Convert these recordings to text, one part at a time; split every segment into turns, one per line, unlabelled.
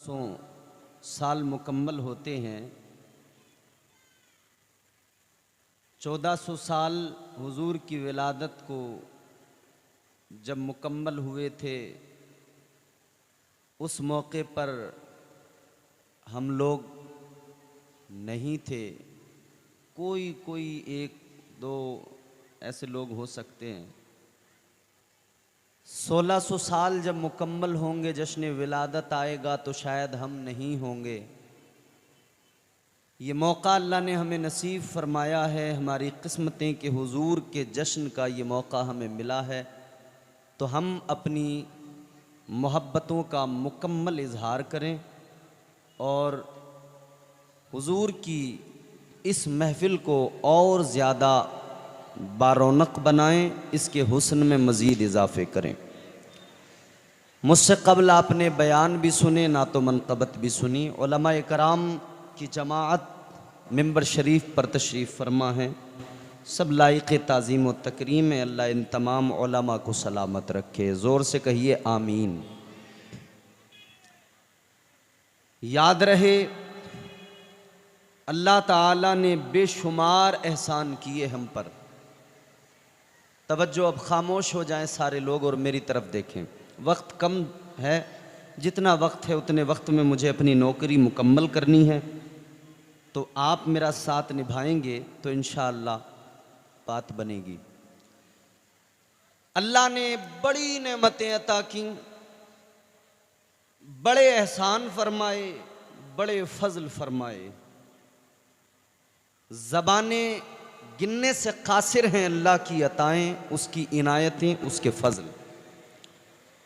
साल मुकम्मल होते हैं। 1400 साल हुजूर की विलादत को जब मुकम्मल हुए थे, उस मौके पर हम लोग नहीं थे। कोई एक दो ऐसे लोग हो सकते हैं। 1600 साल जब मुकम्मल होंगे, जश्न विलादत आएगा तो शायद हम नहीं होंगे। ये मौका अल्लाह ने हमें नसीब फरमाया है, हमारी किस्मतें के हुजूर के जश्न का ये मौका हमें मिला है। तो हम अपनी मोहब्बतों का मुकम्मल इजहार करें और हुजूर की इस महफ़िल को और ज़्यादा बारौनक बनाएं, इसके हुस्न में मज़ीद इजाफ़े करें। मुझसे क़ब्ल आपने बयान भी सुने, नातो मनक़बत भी सुनी। उलमा-ए कराम की जमाअत मिंबर शरीफ पर तशरीफ़ फरमा है। सब लायक़ ताज़ीम व तकरीम है। अल्लाह इन तमाम उलमा को सलामत रखे। ज़ोर से कहिए आमीन। याद रहे, अल्लाह ताला ने बेशुमार एहसान किए हम पर। तवज्जो, अब खामोश हो जाएं सारे लोग और मेरी तरफ देखें। वक्त कम है, जितना वक्त है उतने वक्त में मुझे अपनी नौकरी मुकम्मल करनी है। तो आप मेरा साथ निभाएंगे तो इंशाअल्लाह बात बनेगी। अल्लाह ने बड़ी नेमतें अता की, बड़े एहसान फरमाए, बड़े फजल फरमाए। ज़बानें गिनने से कासिर हैं अल्लाह की अताएं, उसकी इनायतें, उसके फजल।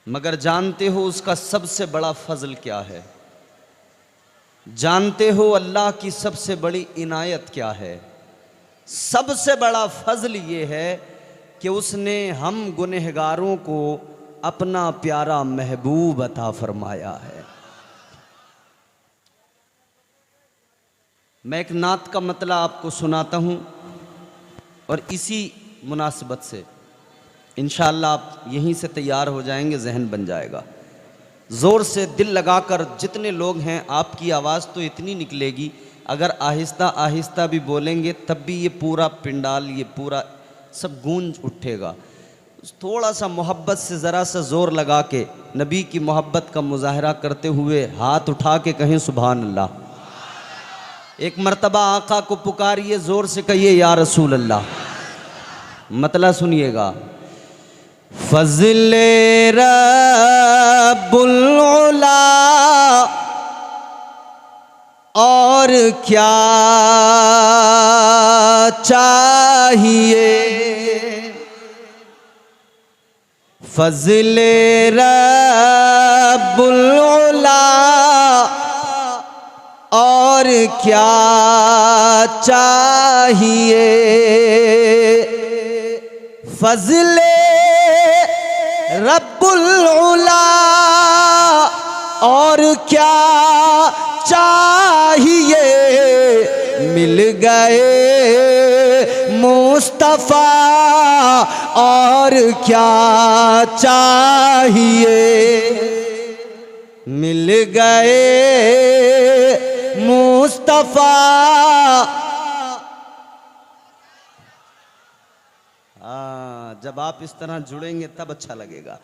मगर जानते हो उसका सबसे बड़ा फजल क्या है? जानते हो अल्लाह की सबसे बड़ी इनायत क्या है? सबसे बड़ा फजल ये है कि उसने हम गुनहगारों को अपना प्यारा महबूब अता फरमाया है। मैं एक नात का मतलब आपको सुनाता हूँ और इसी मुनासिबत से इंशाअल्लाह आप यहीं से तैयार हो जाएंगे, जहन बन जाएगा। ज़ोर से दिल लगाकर जितने लोग हैं, आपकी आवाज़ तो इतनी निकलेगी, अगर आहिस्ता आहिस्ता भी बोलेंगे तब भी ये पूरा पिंडाल, ये पूरा सब गूंज उठेगा। थोड़ा सा मोहब्बत से ज़रा सा ज़ोर लगा के नबी की मोहब्बत का मुजाहरा करते हुए हाथ उठा के कहें सुभान अल्लाह। एक मर्तबा आका को पुकारिए, ज़ोर से कहिए या रसूल अल्लाह। मतलब सुनिएगा, फज़ले रब्बुल उला और क्या चाहिए, फज़ले रब्बुल उला और क्या चाहिए, फज़ले रब्बुल उला और क्या चाहिए, मिल गए मुस्तफ़ा और क्या चाहिए, मिल गए मुस्तफ़ा। जब आप इस तरह जुड़ेंगे तब अच्छा लगेगा।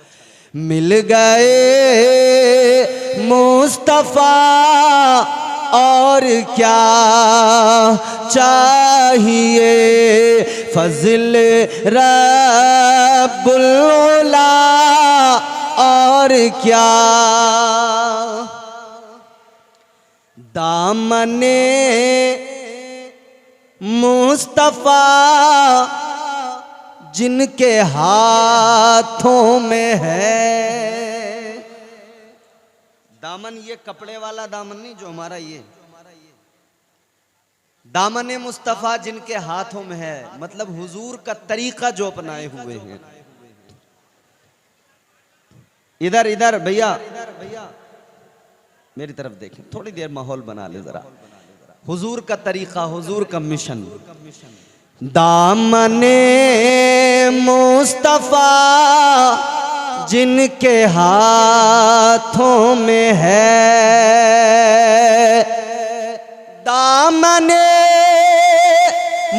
मिल गए मुस्तफ़ा और क्या चाहिए, फज़ल रब्बुल उला और क्या, दामने मुस्तफ़ा जिनके हाथों में है। दामन ये कपड़े वाला दामन नहीं जो हमारा ये, दामन मुस्तफ़ा जिनके हाथों में है, मतलब हुजूर का तरीका जो अपनाए हुए हैं। इधर इधर भैया मेरी तरफ देखें, थोड़ी देर माहौल बना ले जरा। हुजूर का तरीका, हुजूर का मिशन। दामने मुस्तफ़ा जिनके हाथों में है,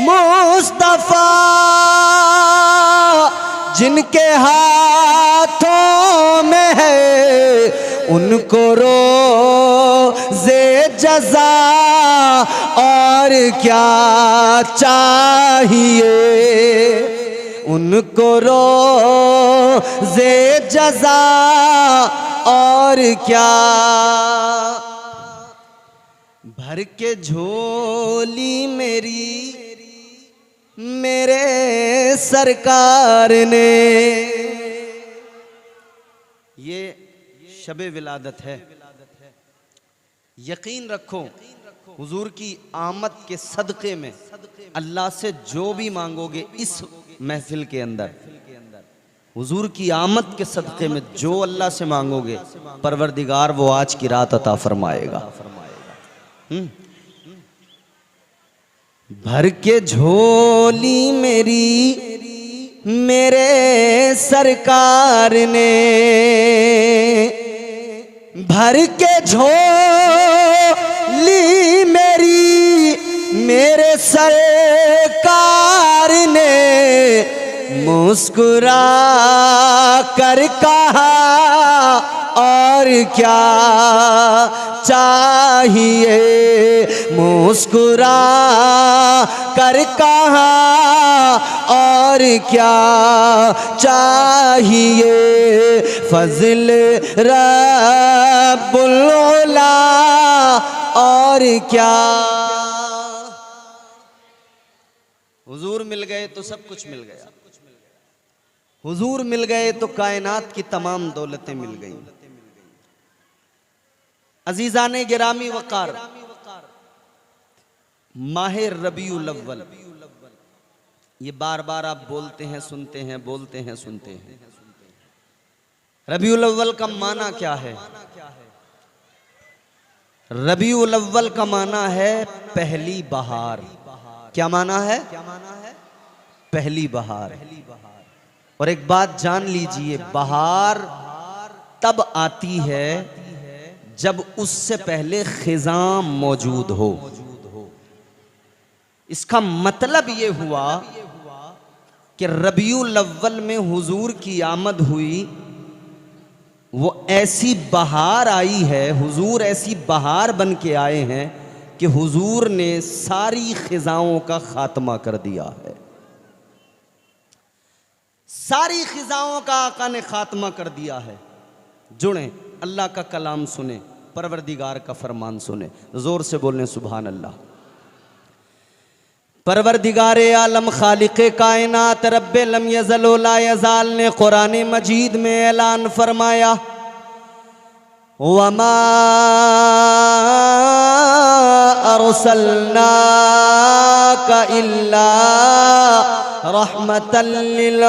मुस्तफा जिनके हाथों में है उनको रोज़े जज़ा और क्या चाहिए, उनको रोज़े जज़ा और क्या। भर के झोली मेरी मेरे सरकार ने, ये शबे विलादत है। यकीन रखो हुजूर की आमद के सदक़े में अल्लाह से जो भी मांगोगे इस महफिल के अंदर, हुजूर की आमद के सदक़े में जो अल्लाह से मांगोगे परवरदिगार वो आज की रात अता फरमाएगा। भर के झोली मेरी मेरे सरकार ने, भर के झोली मेरी मेरे सरकार ने, मुस्कुरा कर कहा और क्या चाहिए, मुस्कुरा कर कहा और क्या चाहिए। फज़ल रब्बुल उला और क्या। हुजूर मिल गए तो सब कुछ मिल गया, हुजूर मिल गए तो कायनात की तमाम दौलतें मिल गई। अजीजाने गिरामी वकार, माहे रबीउल अव्वल, ये बार बार आप बोलते हैं सुनते हैं, बोलते हैं सुनते हैं। रबीउल अव्वल का माना क्या है? रबीउल अव्वल का माना है पहली बहार। क्या माना है? पहली बहार। और एक बात जान लीजिए, बहार तब आती है जब उससे पहले खिज़ां मौजूद हो। इसका मतलब ये हुआ कि रबीउल अव्वल में हुजूर की आमद हुई, वो ऐसी बहार आई है, हुजूर ऐसी बहार बन के आए हैं कि हुजूर ने सारी खिज़ाओं का खात्मा कर दिया है। सारी खिज़ाओं का आका ने खात्मा कर दिया है। जुड़े, अल्लाह का कलाम सुने, परवरदिगार का फरमान सुने, जोर से बोलें सुभान अल्लाह। परवरदिगारे आलम खालिक़े कायनात रब्बे लम यज़ल व ला यज़ाल ने कुरान मजीद में ऐलान फरमाया, वमा अरसलनाका इल्ला रहमतल लिल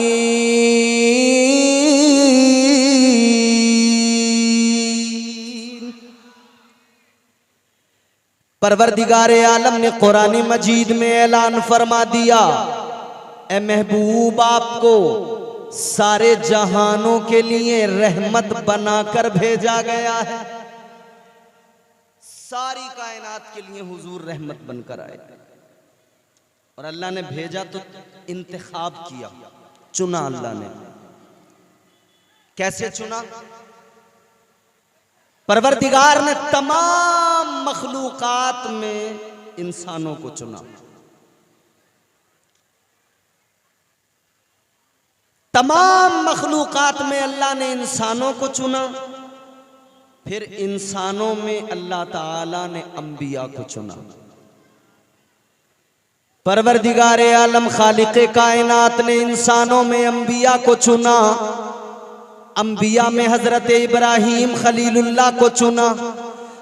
आलमीन। परवरदिगारे आलम ने कुरान मजीद में ऐलान फरमा दिया, ए महबूब आपको सारे जहानों के लिए रहमत बनाकर भेजा गया है। सारी कायनात के लिए हुजूर रहमत बनकर आए। और अल्लाह ने भेजा तो इंतखाब किया, चुना अल्लाह ने। कैसे चुना? परवरदिगार ने तमाम मखलूकात में इंसानों को चुना। तमाम मखलूकात में अल्लाह ने इंसानों को चुना, फिर इंसानों में अल्लाह ताला ने अंबिया को चुना। परवरदिगारे आलम खालिक़े कायनात ने इंसानों में अंबिया को चुना। अंबिया में हजरत इब्राहीम खलीलुल्लाह को चुना।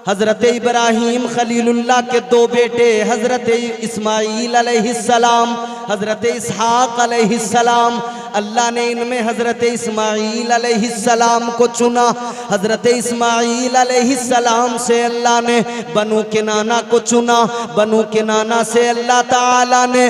हजरत इब्राहीम खलीलुल्लाह के दो बेटे हजरत इस्माईल अलैहिस्सलाम, हजरत इसहाक अलैहिस्सलाम, अल्लाह ने इनमें हज़रत इस्माईल अलैहिस्सलाम को चुना। हज़रत इस्माईल अलैहिस्सलाम से अल्लाह ने बनु किनाना को चुना। बनु किनाना से अल्लाह ताला ने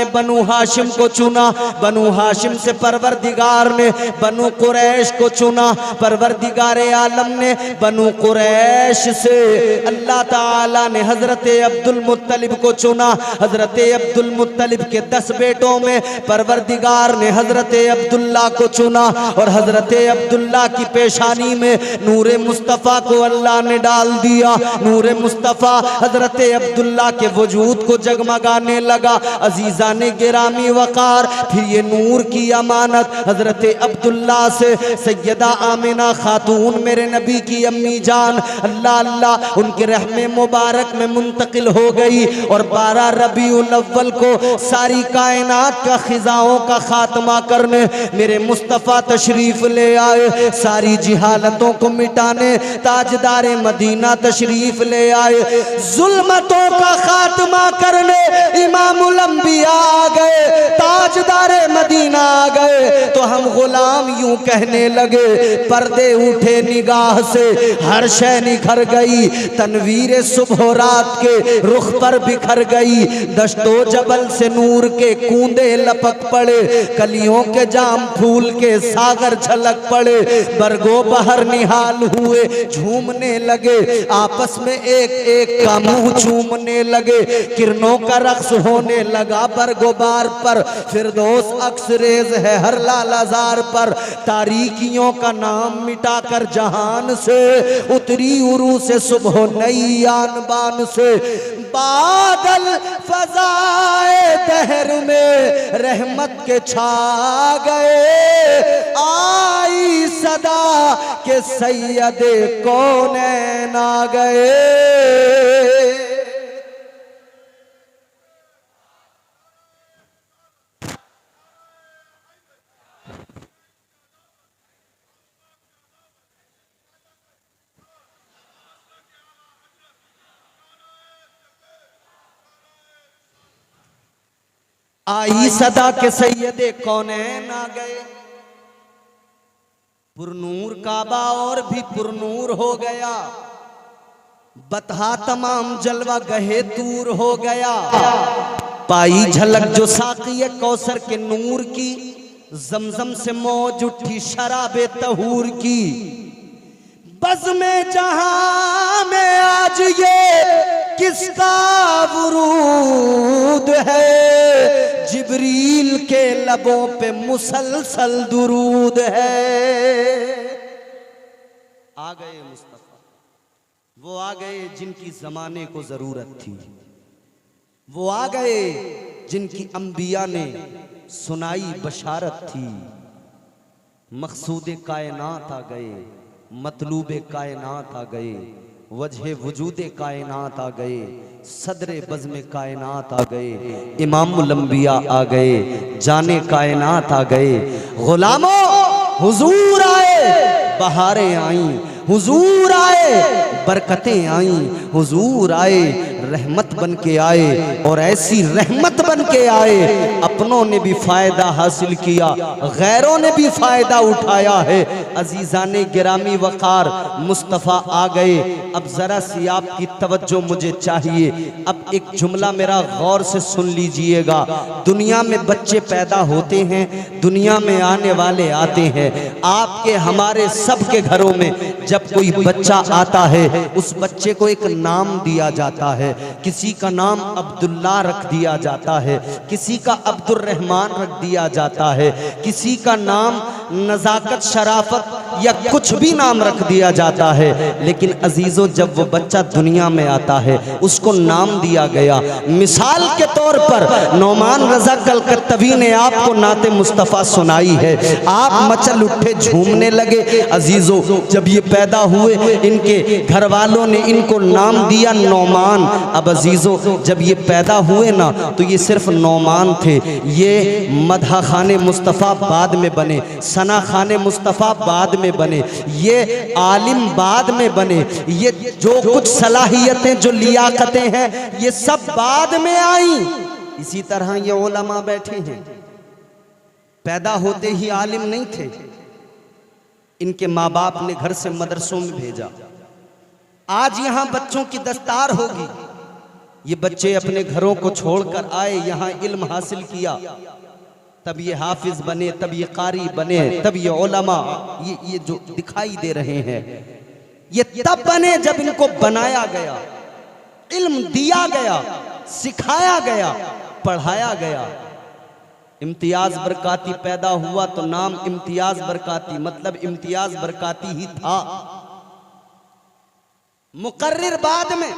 बनु हाशिम को चुना। बनु हाशिम से परवरदिगार ने बनु कुरैश को चुना। परवरदिगार आलम ने बनु कुरैश से अल्लाह ताला ने हज़रत अब्दुल मुत्तलिब को चुना। हज़रत अब्दुल मुत्तलिब के 10 बेटों में परवरदिगार ने हज़रत अब्दुल्ला को चुना और हज़रत अब्दुल्ला की पेशानी में नूरे मुस्तफ़ा को अल्लाह ने डाल दिया। नूरे मुस्तफ़ा हज़रत अब्दुल्ला के वजूद को जगमगाने लगा। अजीज़ा ने गिरामी वक़ार, फिर ये नूर की अमानत हज़रत अब्दुल्ला से सैयदा आमिना खातून मेरे नबी की अम्मी जान अल्लाह अल्लाह उनके रहमे मुबारक में मुंतकिल हो गई। और 12 रबीउल अव्वल को सारी कायनात का खिजाओं का खात्मा करने मेरे मुस्तफ़ा तशरीफ ले आए। सारी जिहालतों को मिटाने ताजदारे मदीना तशरीफ ले आए। जुल्मतों का खात्मा करने इमामुल अंबिया आ गए, ताजदारे मदीना आ गए। तो हम गुलाम यूं कहने लगे, पर्दे उठे निगाह से, हर शय निखर गई। तनवीर सुबह रात के रुख पर बिखर गई। दश्तो जबल से नूर के कूंदे लपक पड़े। कलियों के जाम फूल के सागर झलक पड़े। बरगो बहर निहाल हुए, झूमने लगे, आपस में एक एक का मुंह चूमने लगे। किरणों का रक्स होने लगा बरगोबार पर, फिरदौस अक्सरेज है हर लालाजार पर। तारीकियों का नाम मिटाकर जहान से उतरी उरू से सुबह नई आन बान से। बादल फजाए दहर में रहमत के छा गए। आई सदा के सैयदे कौनैन आ गए। आई सदा के सैयदे कौनैन आ गए। पुरनूर काबा और भी पुरनूर हो गया। बतहा तमाम जलवा गहे दूर हो गया। पाई झलक जो साक़िए कौसर के नूर की, जमजम से मौज उठी शराबे तहूर की। बज़ में जहां में आज ये किसका वुरूद है। जिब्रील के लबों पे मुसलसल दुरूद है। आ गए मुस्तफ़ा, वो आ गए जिनकी ज़माने को ज़रूरत थी। वो आ गए जिनकी अंबिया ने सुनाई बशारत थी। मकसूद कायनात आ गए, मतलूब कायनात आ गए, वजह वजूद कायनात आ गए, सदरे बज़्म कायनात आ गए, इमामुल अंबिया आ गए, जाने कायनात आ गए। गुलामों हुजूर आए, बहारें आईं, हुजूर आए, बरकतें आईं, हुजूर आए, रहमत बन के आए। और ऐसी रहमत बन के आए, अपनों ने भी फ़ायदा हासिल किया, गैरों ने भी फ़ायदा उठाया है। अजीज़ाने गिरामी वक़ार, मुस्तफ़ा आ गए। अब ज़रा सी आपकी तवज्जो मुझे चाहिए। अब एक जुमला मेरा गौर से सुन लीजिएगा। दुनिया में बच्चे पैदा होते हैं, दुनिया में आने वाले आते हैं। आपके हमारे सबके घरों में जब कोई बच्चा आता है, उस बच्चे को एक नाम दिया जाता है। किसी का नाम अब्दुल्ला रख दिया जाता है, किसी का अब्दुल रहमान रख दिया जाता है, किसी का नाम नज़ाकत शराफत या कुछ भी नाम रख दिया जाता है। लेकिन अजीज़ों, जब वो बच्चा दुनिया में आता है, उसको नाम दिया गया। मिसाल के तौर पर नौमान रज़ा कलकत्तवी ने आपको नाते मुस्तफ़ा सुनाई है। आप मचल उठे, झूमने लगे। अजीज़ों, जब ये पैदा हुए, इनके घर वालों ने इनको नाम दिया नौमान। अब अजीज़ों, जब ये पैदा हुए ना, तो ये सिर्फ नौमान थे। ये मदहा खाने मुस्तफ़ा बाद में बने, सना खाने मुस्तफ़ा बाद में बने, ये आलिम बाद में बने। ये जो कुछ सलाहियतें, जो लियाकतें हैं, ये सब बाद में आई। इसी तरह ये उलमा बैठे हैं, पैदा होते ही आलिम नहीं थे, इनके माँ बाप ने घर से मदरसों में भेजा। आज यहाँ बच्चों की दस्तार होगी, ये बच्चे अपने घरों को छोड़कर आए, यहाँ इल्म हासिल किया, तब ये हाफिज बने, तब ये कारी बने, तब ये उलमा, ये जो दिखाई दे रहे हैं ये तब बने जब इनको बनाया गया, इल्म दिया गया, सिखाया गया, पढ़ाया गया। इम्तियाज बरकाती पैदा हुआ तो नाम इम्तियाज बरकाती, मतलब इम्तियाज बरकाती ही था। मुकर्रिर बाद में,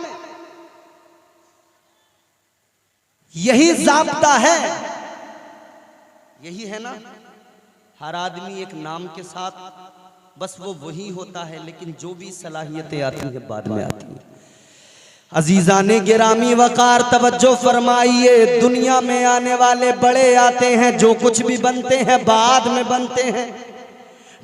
यही जाब्ता है, यही है ना। हर आदमी एक नाम के साथ बस वो वही होता है, लेकिन जो भी सलाहियतें आती हैं बाद में आती हैं। अजीजाने गिरामी वकार तवज्जो फरमाइए, दुनिया में आने वाले बड़े आते हैं, जो कुछ भी बनते हैं बाद में बनते हैं।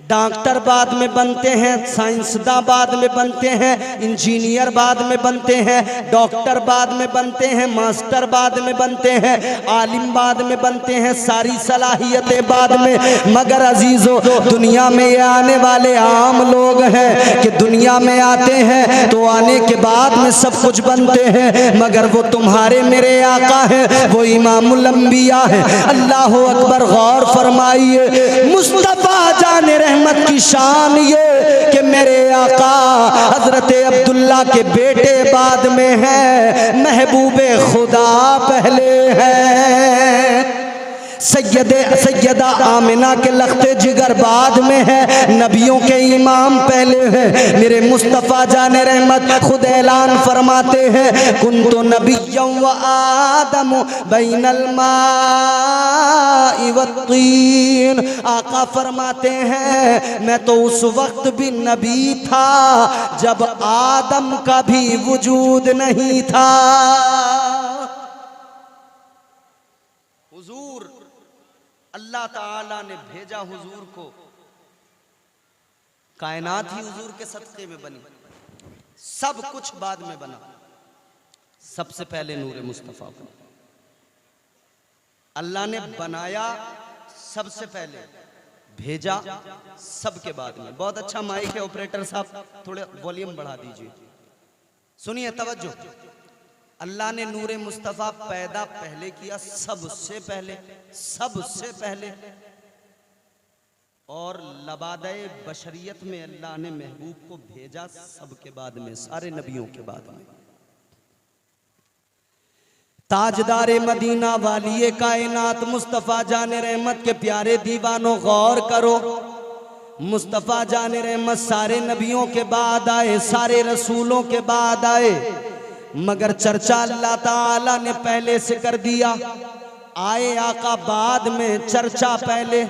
डॉक्टर बाद में बनते हैं, साइंसदान बाद में बनते हैं, इंजीनियर बाद में बनते हैं, डॉक्टर बाद में बनते हैं, मास्टर बाद में बनते हैं, आलिम बाद में बनते हैं, सारी सलाहियतें बाद में। मगर अजीजों, दुनिया में ये आने वाले आम लोग हैं कि दुनिया में आते हैं तो आने के बाद में सब कुछ बनते हैं, मगर वो तुम्हारे मेरे आका हैं, वो इमामुल अंबिया है। अल्लाह अकबर। गौर फरमाइए, मुस्तफा जाने रहमत की शान ये कि मेरे आका हजरत अब्दुल्ला के बेटे बाद में है, महबूबे खुदा पहले है, सैयदा आमिना के लख्ते जिगर बाद में है, नबियों के इमाम पहले हैं। मेरे मुस्तफ़ा जाने रहमत खुद ऐलान फरमाते हैं, कुन्तु नबिय्यम व आदम बैनल माइ वत्तीन। आका फरमाते हैं, मैं तो उस वक्त भी नबी था जब आदम का भी वजूद नहीं था। हुजूर अल्लाह ताला ने भेजा हुजूर को, कायनात ही हुजूर के सदक़े में बनी, सब कुछ बाद में बना। सबसे पहले नूरे मुस्तफ़ा को अल्लाह ने बनाया, सबसे पहले भेजा, सबके बाद में। बहुत अच्छा माइक है ऑपरेटर साहब, थोड़े वॉल्यूम बढ़ा दीजिए। सुनिए, तवज्जो। अल्लाह ने नूरे मुस्तफ़ा पैदा पहले किया, सबसे पहले, सबसे पहले। और लबादे बशरियत में अल्लाह ने महबूब को भेजा सबके बाद में, सारे नबियों के बाद में। ताजदारे मदीना वालिए कायनात मुस्तफ़ा जाने रहमत के प्यारे दीवानों, गौर करो। मुस्तफ़ा जाने रहमत सारे नबियों के बाद आए, सारे रसूलों के बाद आए, मगर चर्चा अल्लाह ताला ने पहले से कर दिया। आए आका बाद में, चर्चा पहले।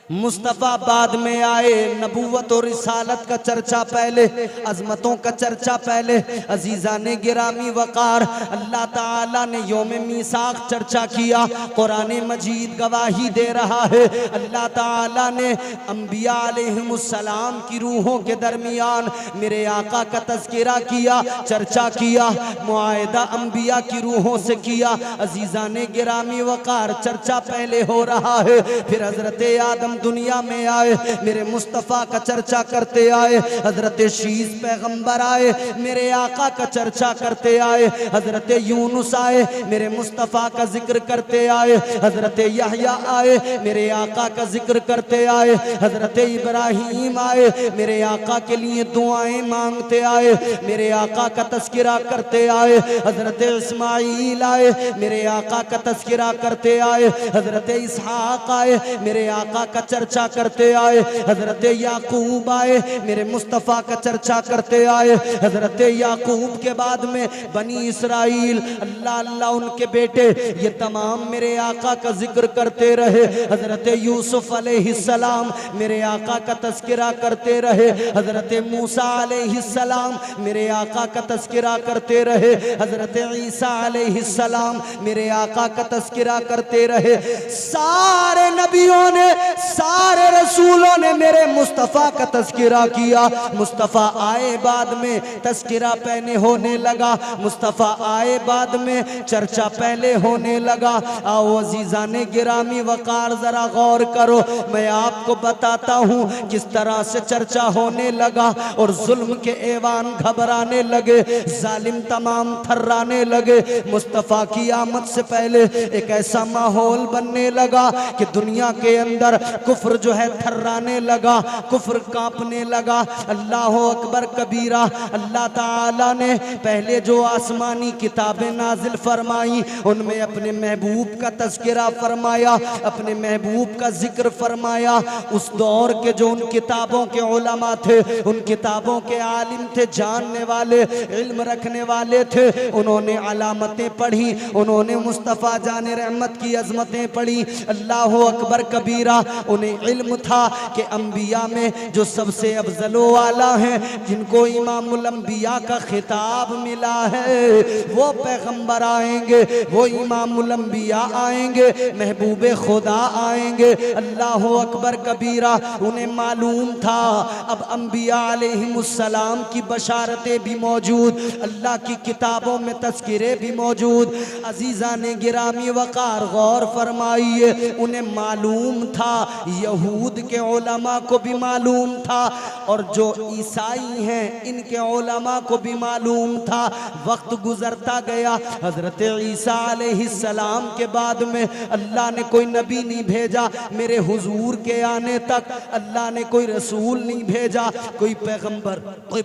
मुस्तफ़ा बाद में आए, नबूवत और रिसालत का चर्चा पहले, अजमतों का चर्चा पहले। अजीज़ाने गिरामी वकार, अल्लाह ताला ने यौम मीसाक चर्चा किया, कुरान मजीद गवाही दे रहा है। अल्लाह ताला ने अंबिया अलैहिमुस्सलाम की रूहों के दरमियान मेरे आका का तज़किरा किया, चर्चा किया, मुआहिदा अंबिया की रूहों से किया। अजीज़ाने गिरामी वकार, चर्चा पहले हो रहा है। फिर हज़रत आदम दुनिया में आए, मेरे मुस्तफ़ा का चर्चा करते आए। हजरत शीस पैगंबर आए, मेरे आका का चर्चा करते आए। हजरत यूनुस आए, मेरे मुस्तफ़ा का जिक्र करते आए। हजरत यहया आए, मेरे आका का जिक्र करते आए। हजरत इब्राहीम आए, मेरे आका के लिए दुआएं मांगते आए, मेरे आका का तज़किरा करते आए। हजरत इस्माईल आए, मेरे आका का तज़किरा करते आए। हजरत इसहाक आए, मेरे आका का चर्चा करते आए। हजरत याकूब आए, मेरे मुस्तफ़ा का चर्चा करते आए। हजरत याकूब के बाद में बनी इसराइल, अल्लाह अल्लाह उनके बेटे, ये तमाम मेरे आका का जिक्र करते रहे। हजरत यूसुफ अलैहिस्सलाम मेरे आका का तज़किरा करते रहे। हजरत मूसा अलैहिस्सलाम मेरे आका का तज़किरा करते रहे। हजरत ईसा अलैहिस्सलाम मेरे आका का तज़किरा करते रहे। सारे नबियों ने सारे रसूलों ने मेरे मुस्तफ़ा का तज़किरा किया। मुस्तफ़ा आए बाद में तज़किरा पहले होने लगा, मुस्तफ़ा आए बाद में चर्चा पहले होने लगा। आओ अज़ीज़ाने गिरामी वक़ार जरा गौर करो, मैं आपको बताता हूँ किस तरह से चर्चा होने लगा और जुल्म के ऐवान घबराने लगे, जालिम तमाम थर्राने लगे। मुस्तफ़ा की आमद से पहले एक ऐसा माहौल बनने लगा कि दुनिया के अंदर कुफ्र जो है थर्राने लगा, कुफ्र कांपने लगा। अल्लाह अकबर कबीरा। अल्लाह ताला ने पहले जो आसमानी किताबें नाजिल फरमाई उनमें अपने महबूब का तज़किरा फरमाया, अपने महबूब का जिक्र फरमाया। उस दौर के जो उन किताबों के उलमा थे, उन किताबों के आलिम थे, जानने वाले, इल्म रखने वाले थे, उन्होंने अलामतें पढ़ी, उन्होंने मुस्तफ़ा जाने रहमत की अजमतें पढ़ी। अल्लाह अकबर कबीरा। उन्हें इल्म था कि अंबिया में जो सबसे अफजलो वाला है, जिनको इमामुल अंबिया का खिताब मिला है, वो पैगंबर आएंगे, वो इमामुल अंबिया आएंगे, महबूबे खुदा आएंगे। अल्लाह अकबर कबीरा। उन्हें मालूम था अब अंबिया अलैहिमुस्सलाम की बशारतें भी मौजूद, अल्लाह की किताबों में तज़किरे भी मौजूद। अजीज़ाने गिरामी वक़ार गौर फरमाइए, उन्हें मालूम था, यहूद के उलमा को भी मालूम था और जो ईसाई हैं इनके उलमा को भी मालूम था। वक्त गुजरता गया, हज़रत ईसा अलैहिस्सलाम के बाद में अल्लाह ने कोई नबी नहीं भेजा, मेरे हुजूर के आने तक अल्लाह ने कोई रसूल नहीं भेजा, कोई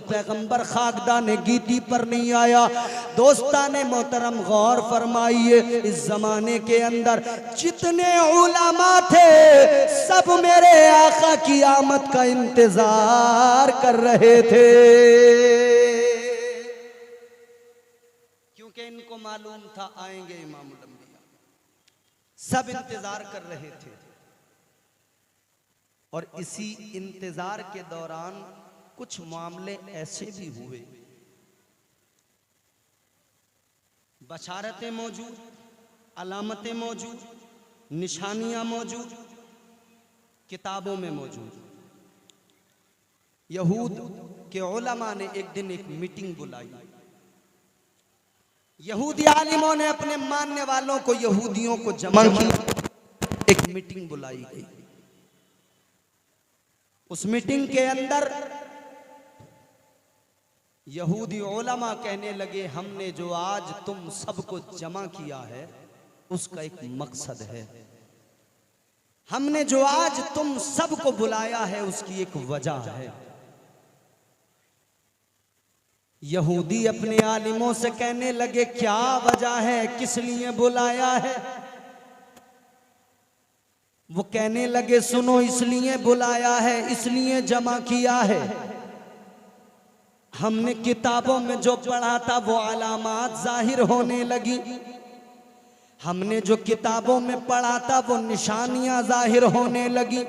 पैगंबर खाकदाने गीती पर नहीं आया। दोस्ताने मोहतरम गौर फरमाइए, इस जमाने के अंदर जितने उलमा थे सब मेरे आका की आमद का इंतजार कर रहे थे, क्योंकि इनको मालूम था आएंगे इमामुल अंबिया। सब इंतजार कर रहे थे और इसी इंतजार के दौरान कुछ मामले ऐसे भी हुए, बशारतें मौजूद, अलामतें मौजूद, निशानियां मौजूद, किताबों में मौजूद। यहूद के उलमा ने एक दिन एक मीटिंग बुलाई। यहूदी आलिमों ने अपने मानने वालों को, यहूदियों को जमा किया, एक मीटिंग बुलाई गई। उस मीटिंग के अंदर यहूदी उलमा कहने लगे, हमने जो आज तुम सबको जमा किया है उसका एक मकसद है, हमने जो आज तुम सबको बुलाया है उसकी एक वजह है। यहूदी अपने आलिमों से कहने लगे, क्या वजह है, किस लिए बुलाया है? वो कहने लगे, सुनो, इसलिए बुलाया है, इसलिए जमा किया है, हमने किताबों में जो पढ़ा था वो अलामात जाहिर होने लगी, हमने जो किताबों में पढ़ा था वो निशानियां जाहिर होने लगी।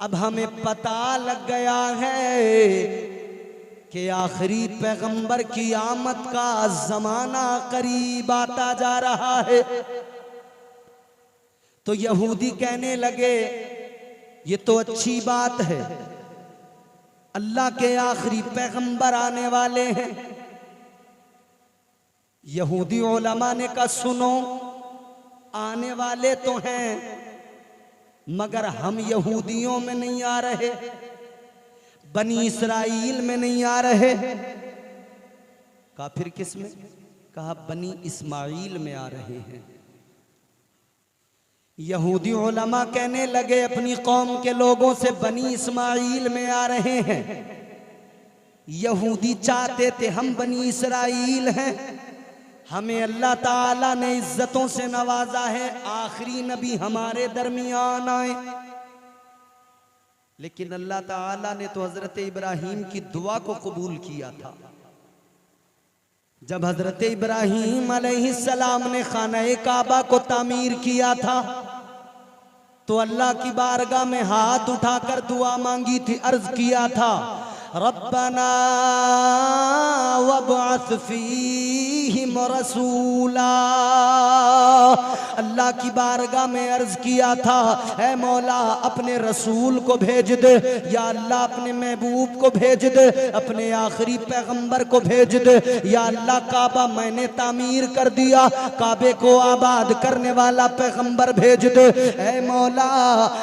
अब हमें पता लग गया है कि आखिरी पैगंबर की आमद का जमाना करीब आता जा रहा है। तो यहूदी कहने लगे, ये तो अच्छी बात है, अल्लाह के आखिरी पैगंबर आने वाले हैं। यहूदी उलमा ने कहा, सुनो, आने वाले तो हैं मगर हम यहूदियों में नहीं आ रहे, बनी इसराइल में नहीं आ रहे। कहा फिर किस में? कहा बनी इस्माइल में आ रहे हैं। यहूदी उलमा कहने लगे अपनी कौम के लोगों से, बनी इस्माइल में आ रहे हैं। यहूदी चाहते थे हम बनी इसराइल हैं, हमें अल्लाह ताला ने इज्जतों से नवाजा है, आखिरी नबी हमारे दरमियान आए। लेकिन अल्लाह ताला ने तो हजरत इब्राहीम की दुआ को कबूल किया था। जब हजरत इब्राहीम अलैहिस्सलाम ने खाना काबा को तामीर किया था तो अल्लाह की बारगाह में हाथ उठाकर दुआ मांगी थी, अर्ज किया था, रब्बना वबअस फीहिम रसूला। अल्लाह की बारगाह में अर्ज किया था, ऐ मौला अपने रसूल को भेज दे, या अल्लाह अपने महबूब को भेज दे, अपने आखिरी पैगंबर को भेज दे। या अल्लाह काबा मैंने तामीर कर दिया, काबे को आबाद करने वाला पैगंबर भेज दे। ऐ मौला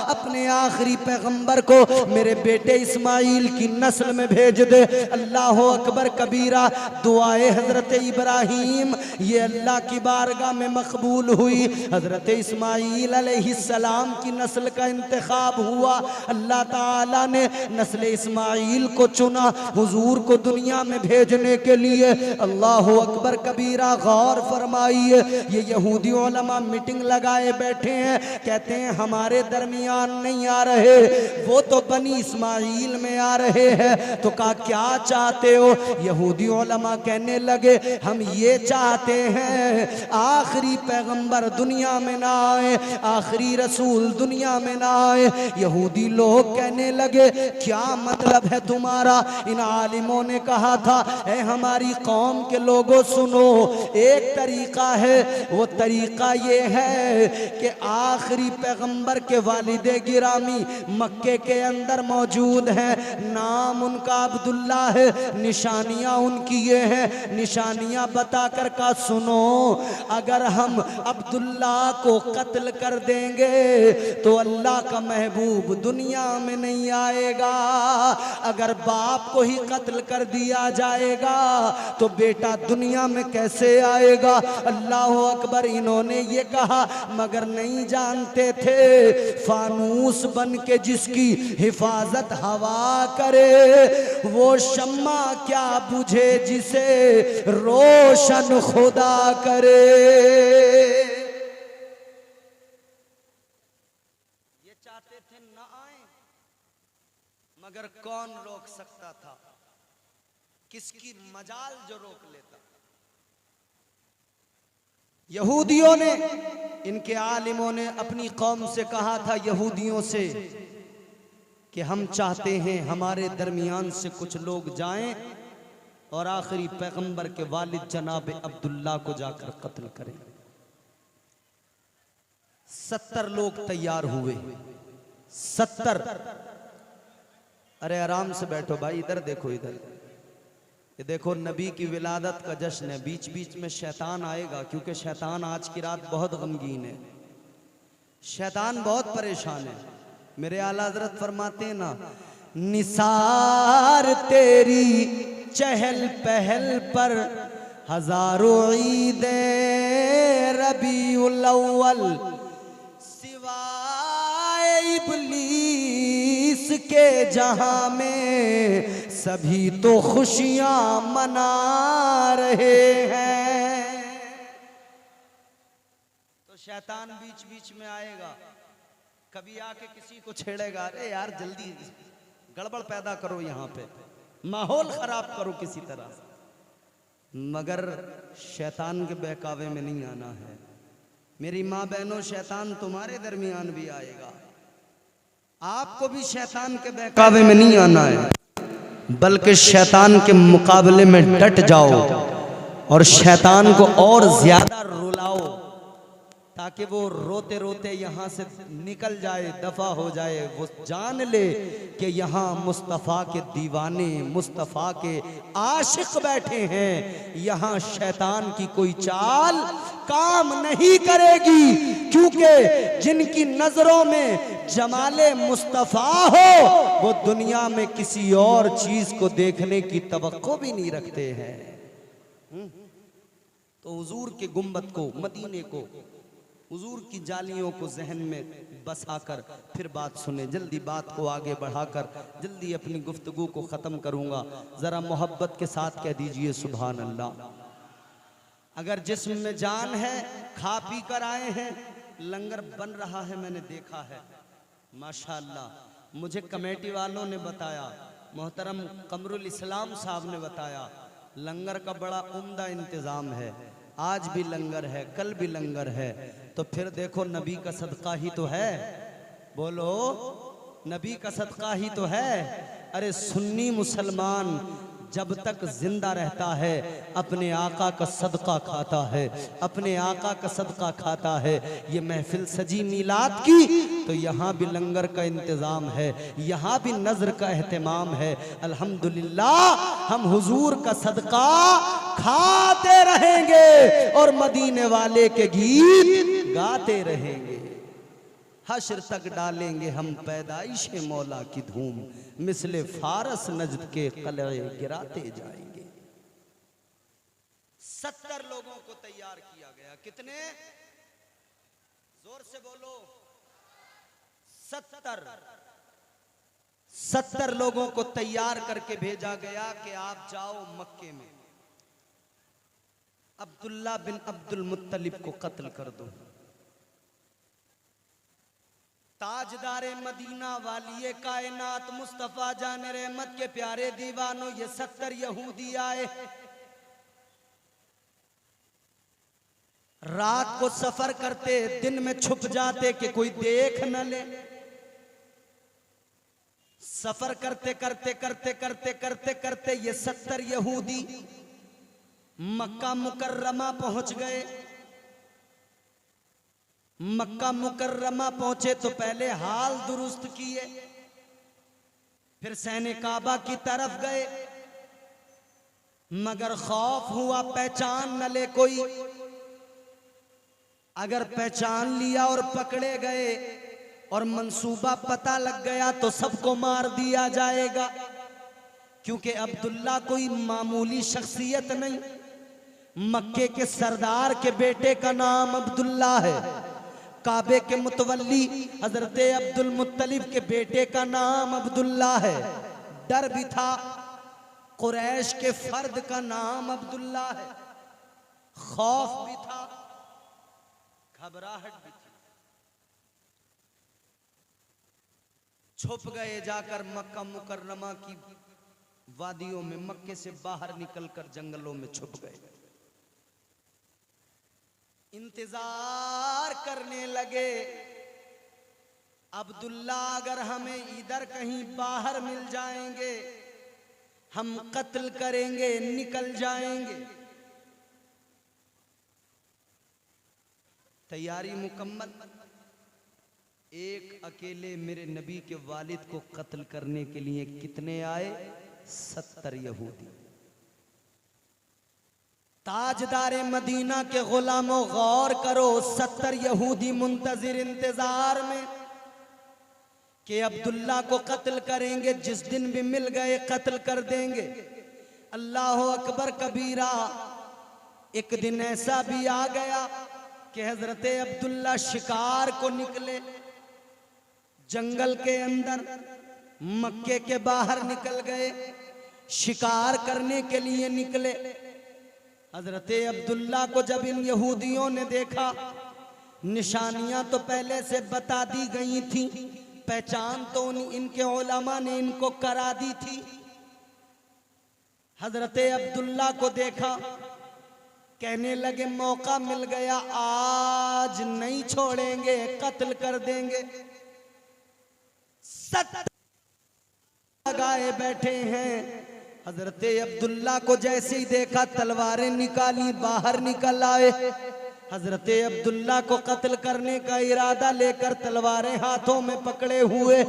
अपने आखिरी पैगंबर को मेरे बेटे इस्माइल की नस्ल में भेज दे। अल्लाह अकबर कबीरा। दुआए हजरत इब्राहीम ये अल्लाह की बारगाह में मकबूल हुई। हजरत इस्माइल अलैहिस्सलाम की नस्ल का इंतखाब हुआ। अल्लाह ताला ने नस्ल इस्माइल को चुना हुजूर को दुनिया में भेजने के लिए। अल्लाह अकबर कबीरा। गौर फरमाइए, ये यहूदी उलमा मीटिंग लगाए बैठे हैं, कहते हैं हमारे दरमियान नहीं आ रहे, वो तो बनी इस्माइल में आ रहे हैं। तो कहा क्या चाहते हो? यहूदी उलमा कहने लगे हम ये चाहते हैं आखिरी पैगंबर दुनिया में ना आए, आखिरी रसूल दुनिया में ना आए। यहूदी लोग कहने लगे क्या मतलब है तुम्हारा? इन आलिमों ने कहा था ऐ हमारी कौम के लोगों सुनो, एक तरीका है, वो तरीका ये है कि आखिरी पैगंबर के वालिदे गिरामी मक्के के अंदर मौजूद हैं, नाम उनका अब्दुल्ला है, निशानियां उनकी ये हैं, निशानियां बताकर का सुनो, अगर हम अब्दुल्ला को कत्ल कर देंगे तो अल्लाह का महबूब दुनिया में नहीं आएगा। अगर बाप को ही कत्ल कर दिया जाएगा तो बेटा दुनिया में कैसे आएगा? अल्लाह अकबर। इन्होंने ये कहा मगर नहीं जानते थे फानूस बन के जिसकी हिफाजत हवा करे, वो शम्मा क्या बुझे जिसे रोशन खुदा करे। ये चाहते थे न आए, मगर कौन रोक सकता था? किसकी मजाल जो रोक लेता? यहूदियों ने, इनके आलिमों ने अपनी कौम से कहा था, यहूदियों से, कि हम चाहते हैं हमारे दरमियान से कुछ लोग जाएं और आखिरी पैगंबर के वालिद जनाब अब्दुल्ला को जाकर कत्ल करें। 70 लोग तैयार हुए। 70। अरे आराम से बैठो भाई, इधर देखो, इधर ये देखो, नबी की विलादत का जश्न है। बीच बीच में शैतान आएगा, क्योंकि शैतान आज की रात बहुत गमगीन है, शैतान बहुत परेशान है। मेरे आला हज़रत फरमाते हैं ना, निसार तेरी चहल पहल पर हजारों ईदे रबीउल अव्वल, सिवाए इब्लीस के जहां में सभी तो खुशियां मना रहे हैं। तो शैतान बीच बीच में आएगा, कभी आके किसी को छेड़ेगा, अरे यार जल्दी गड़बड़ पैदा करो, यहाँ पे माहौल खराब करो किसी तरह, मगर शैतान के बहकावे में नहीं आना है। मेरी माँ बहनों, शैतान तुम्हारे दरमियान भी आएगा, आपको भी शैतान के बहकावे में नहीं आना है, बल्कि शैतान के मुकाबले में डट जाओ और शैतान को और ज्यादा रुलाओ, ताकि वो रोते रोते यहाँ से निकल जाए, दफा हो जाए। वो जान ले कि यहाँ मुस्तफ़ा के दीवाने, मुस्तफ़ा के आशिक बैठे हैं, यहाँ शैतान की कोई चाल काम नहीं करेगी, क्योंकि जिनकी नजरों में जमाले मुस्तफ़ा हो वो दुनिया में किसी और चीज को देखने की तवक्को भी नहीं रखते हैं। तो हुजूर के गुंबद को, मदीने को, हुजूर की जालियों को जहन में बसाकर फिर बात सुने। जल्दी बात को आगे बढ़ाकर जल्दी अपनी गुफ्तगू को ख़त्म करूँगा। ज़रा मोहब्बत के साथ कह दीजिए सुभान अल्लाह। अगर जिस्म में जान है, खा पी कर आए हैं, लंगर बन रहा है, मैंने देखा है माशाअल्लाह। मुझे कमेटी वालों ने बताया, मोहतरम कमरुल इस्लाम साहब ने बताया, लंगर का बड़ा उम्दा इंतज़ाम है, आज भी लंगर है, कल भी लंगर है। तो फिर देखो नबी का सदका ही तो है, बोलो नबी का सदका ही तो है। अरे सुन्नी मुसलमान जब तक जिंदा रहता है अपने आका का सदका खाता है, अपने आका का सदका खाता है। ये महफिल सजी मीलाद की तो यहाँ भी लंगर का इंतज़ाम है, यहाँ भी नज़र का एहतमाम है। अल्हम्दुलिल्लाह हम हुजूर का सदका खाते रहेंगे और मदीने वाले के गीत गाते रहेंगे। हश्र तक डालेंगे हम पैदाइश मौला की धूम, मिसले फारस नजद के कलए गिराते जाएंगे। 70 लोगों को तैयार किया गया। कितने? जोर से बोलो। 70 लोगों को तैयार करके भेजा गया कि आप जाओ मक्के में अब्दुल्ला बिन अब्दुल मुत्तलिब को कत्ल कर दो। ताजदारे मदीना वालिए कायनात मुस्तफा जाने रहमत के प्यारे दीवानों, ये 70 यहूदी आए। रात को सफर करते, दिन में छुप जाते कि कोई देख न ले। सफर करते करते करते करते करते करते ये 70 यहूदी मक्का मुकर्रमा पहुंच गए। मक्का मुकर्रमा पहुंचे तो पहले हाल दुरुस्त किए, फिर सहने काबा की तरफ गए, मगर खौफ हुआ पहचान न ले कोई। अगर पहचान लिया और पकड़े गए और मंसूबा पता लग गया तो सबको मार दिया जाएगा, क्योंकि अब्दुल्ला कोई मामूली शख्सियत नहीं। मक्के के सरदार के बेटे का नाम अब्दुल्ला है, काबे के मुतवल्ली हजरत अब्दुल मुत्तलिब के बेटे का नाम अब्दुल्ला है। डर भी था, कुरैश के फर्द का नाम अब्दुल्ला है, खौफ भी था, घबराहट भी थी। छुप गए जाकर मक्का मुकर्रमा की वादियों में, मक्के से बाहर निकलकर जंगलों में छुप गए। इंतजार करने लगे, अब्दुल्ला अगर हमें इधर कहीं बाहर मिल जाएंगे हम कत्ल करेंगे, निकल जाएंगे। तैयारी मुकम्मल। एक अकेले मेरे नबी के वालिद को कत्ल करने के लिए कितने आए? 70 यहूदी। ताजदारे मदीना के गुलामों गौर करो, 70 यहूदी मुंतजिर इंतजार में कि अब्दुल्ला को कत्ल करेंगे, जिस दिन भी मिल गए कत्ल कर देंगे। अल्लाह अकबर कबीरा। एक दिन ऐसा भी आ गया कि हजरत अब्दुल्ला शिकार को निकले, जंगल के अंदर मक्के के बाहर निकल गए, शिकार करने के लिए निकले। हजरत अब्दुल्ला को जब इन यहूदियों ने देखा, निशानियां तो पहले से बता दी गई थी, पहचान तो इनके उलमा ने इनको करा दी थी। हजरत अब्दुल्ला को देखा, कहने लगे मौका मिल गया, आज नहीं छोड़ेंगे, कत्ल कर देंगे। 70 लगाए बैठे हैं। हजरत अब्दुल्ला को जैसे ही देखा तलवारें निकाली, बाहर निकल आए। हजरत अब्दुल्ला को कत्ल करने का इरादा लेकर तलवारें हाथों में पकड़े हुए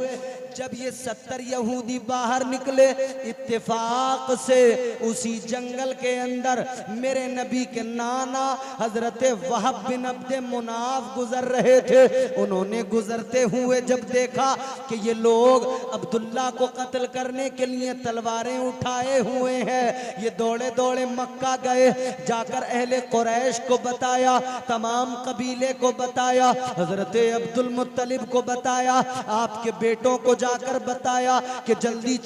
जब ये 70 यहूदी बाहर निकले, इत्तेफाक से उसी जंगल के अंदर मेरे नबी के नाना हजरत वहब बिन अब्द मुनाफ गुजर रहे थे। उन्होंने गुजरते हुए जब देखा कि ये लोग अब्दुल्ला को कत्ल करने के लिए तलवारें उठाए हुए हैं, ये दौड़े दौड़े मक्का गए, जाकर अहले कुरैश को बताया, तमाम कबीले को बताया, हजरत अब्दुल मुत्तलिब को बताया, आपके बेटों को जाकर बताया कि जल्दी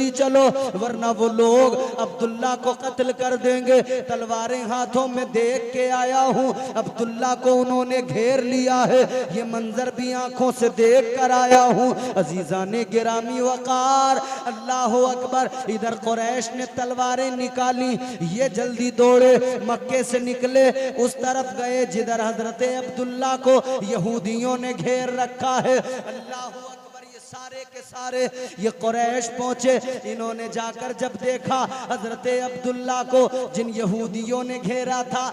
चलो वरना वो लोग अब्दुल्ला को कत्ल कर देंगे। तलवारें हाथों में देख के आया हूँ, अब्दुल्ला को उन्होंने घेर लिया है, ये मंजर भी आंखों से देख कर आया हूँ। अजीजाने गिरामी वकार, अल्लाह अकबर। इधर कुरैश ने तलवारें निकाली, ये जल्दी दौड़े मक्के से निकले, उस तरफ गए जिधर हजरत अब्दुल्ला को यहूदियों ने घेर रखा है। अल्लाह अकबर। ये सारे के सारे ये कुरैश पहुंचे। इन्होंने जाकर जब देखा हजरत अब्दुल्ला को जिन यहूदियों ने घेरा था,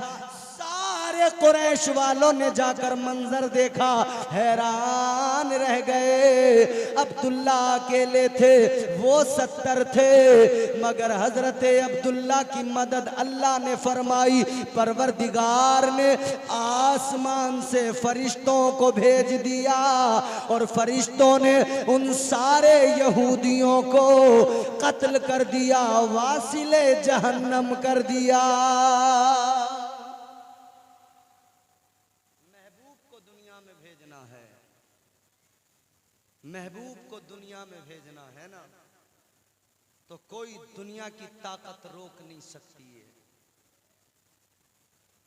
सारे कुरैश वालों ने जाकर मंजर देखा, हैरान रह गए। अब्दुल्ला अकेले थे, वो 70 थे, मगर हजरत अब्दुल्ला की मदद अल्लाह ने फरमाई। परवरदिगार ने आसमान से फरिश्तों को भेज दिया और फरिश्तों ने उन सारे यहूदियों को कत्ल कर दिया, वासिले जहन्नम कर दिया। महबूब को दुनिया में भेजना है ना, तो कोई दुनिया की ताकत रोक नहीं सकती है।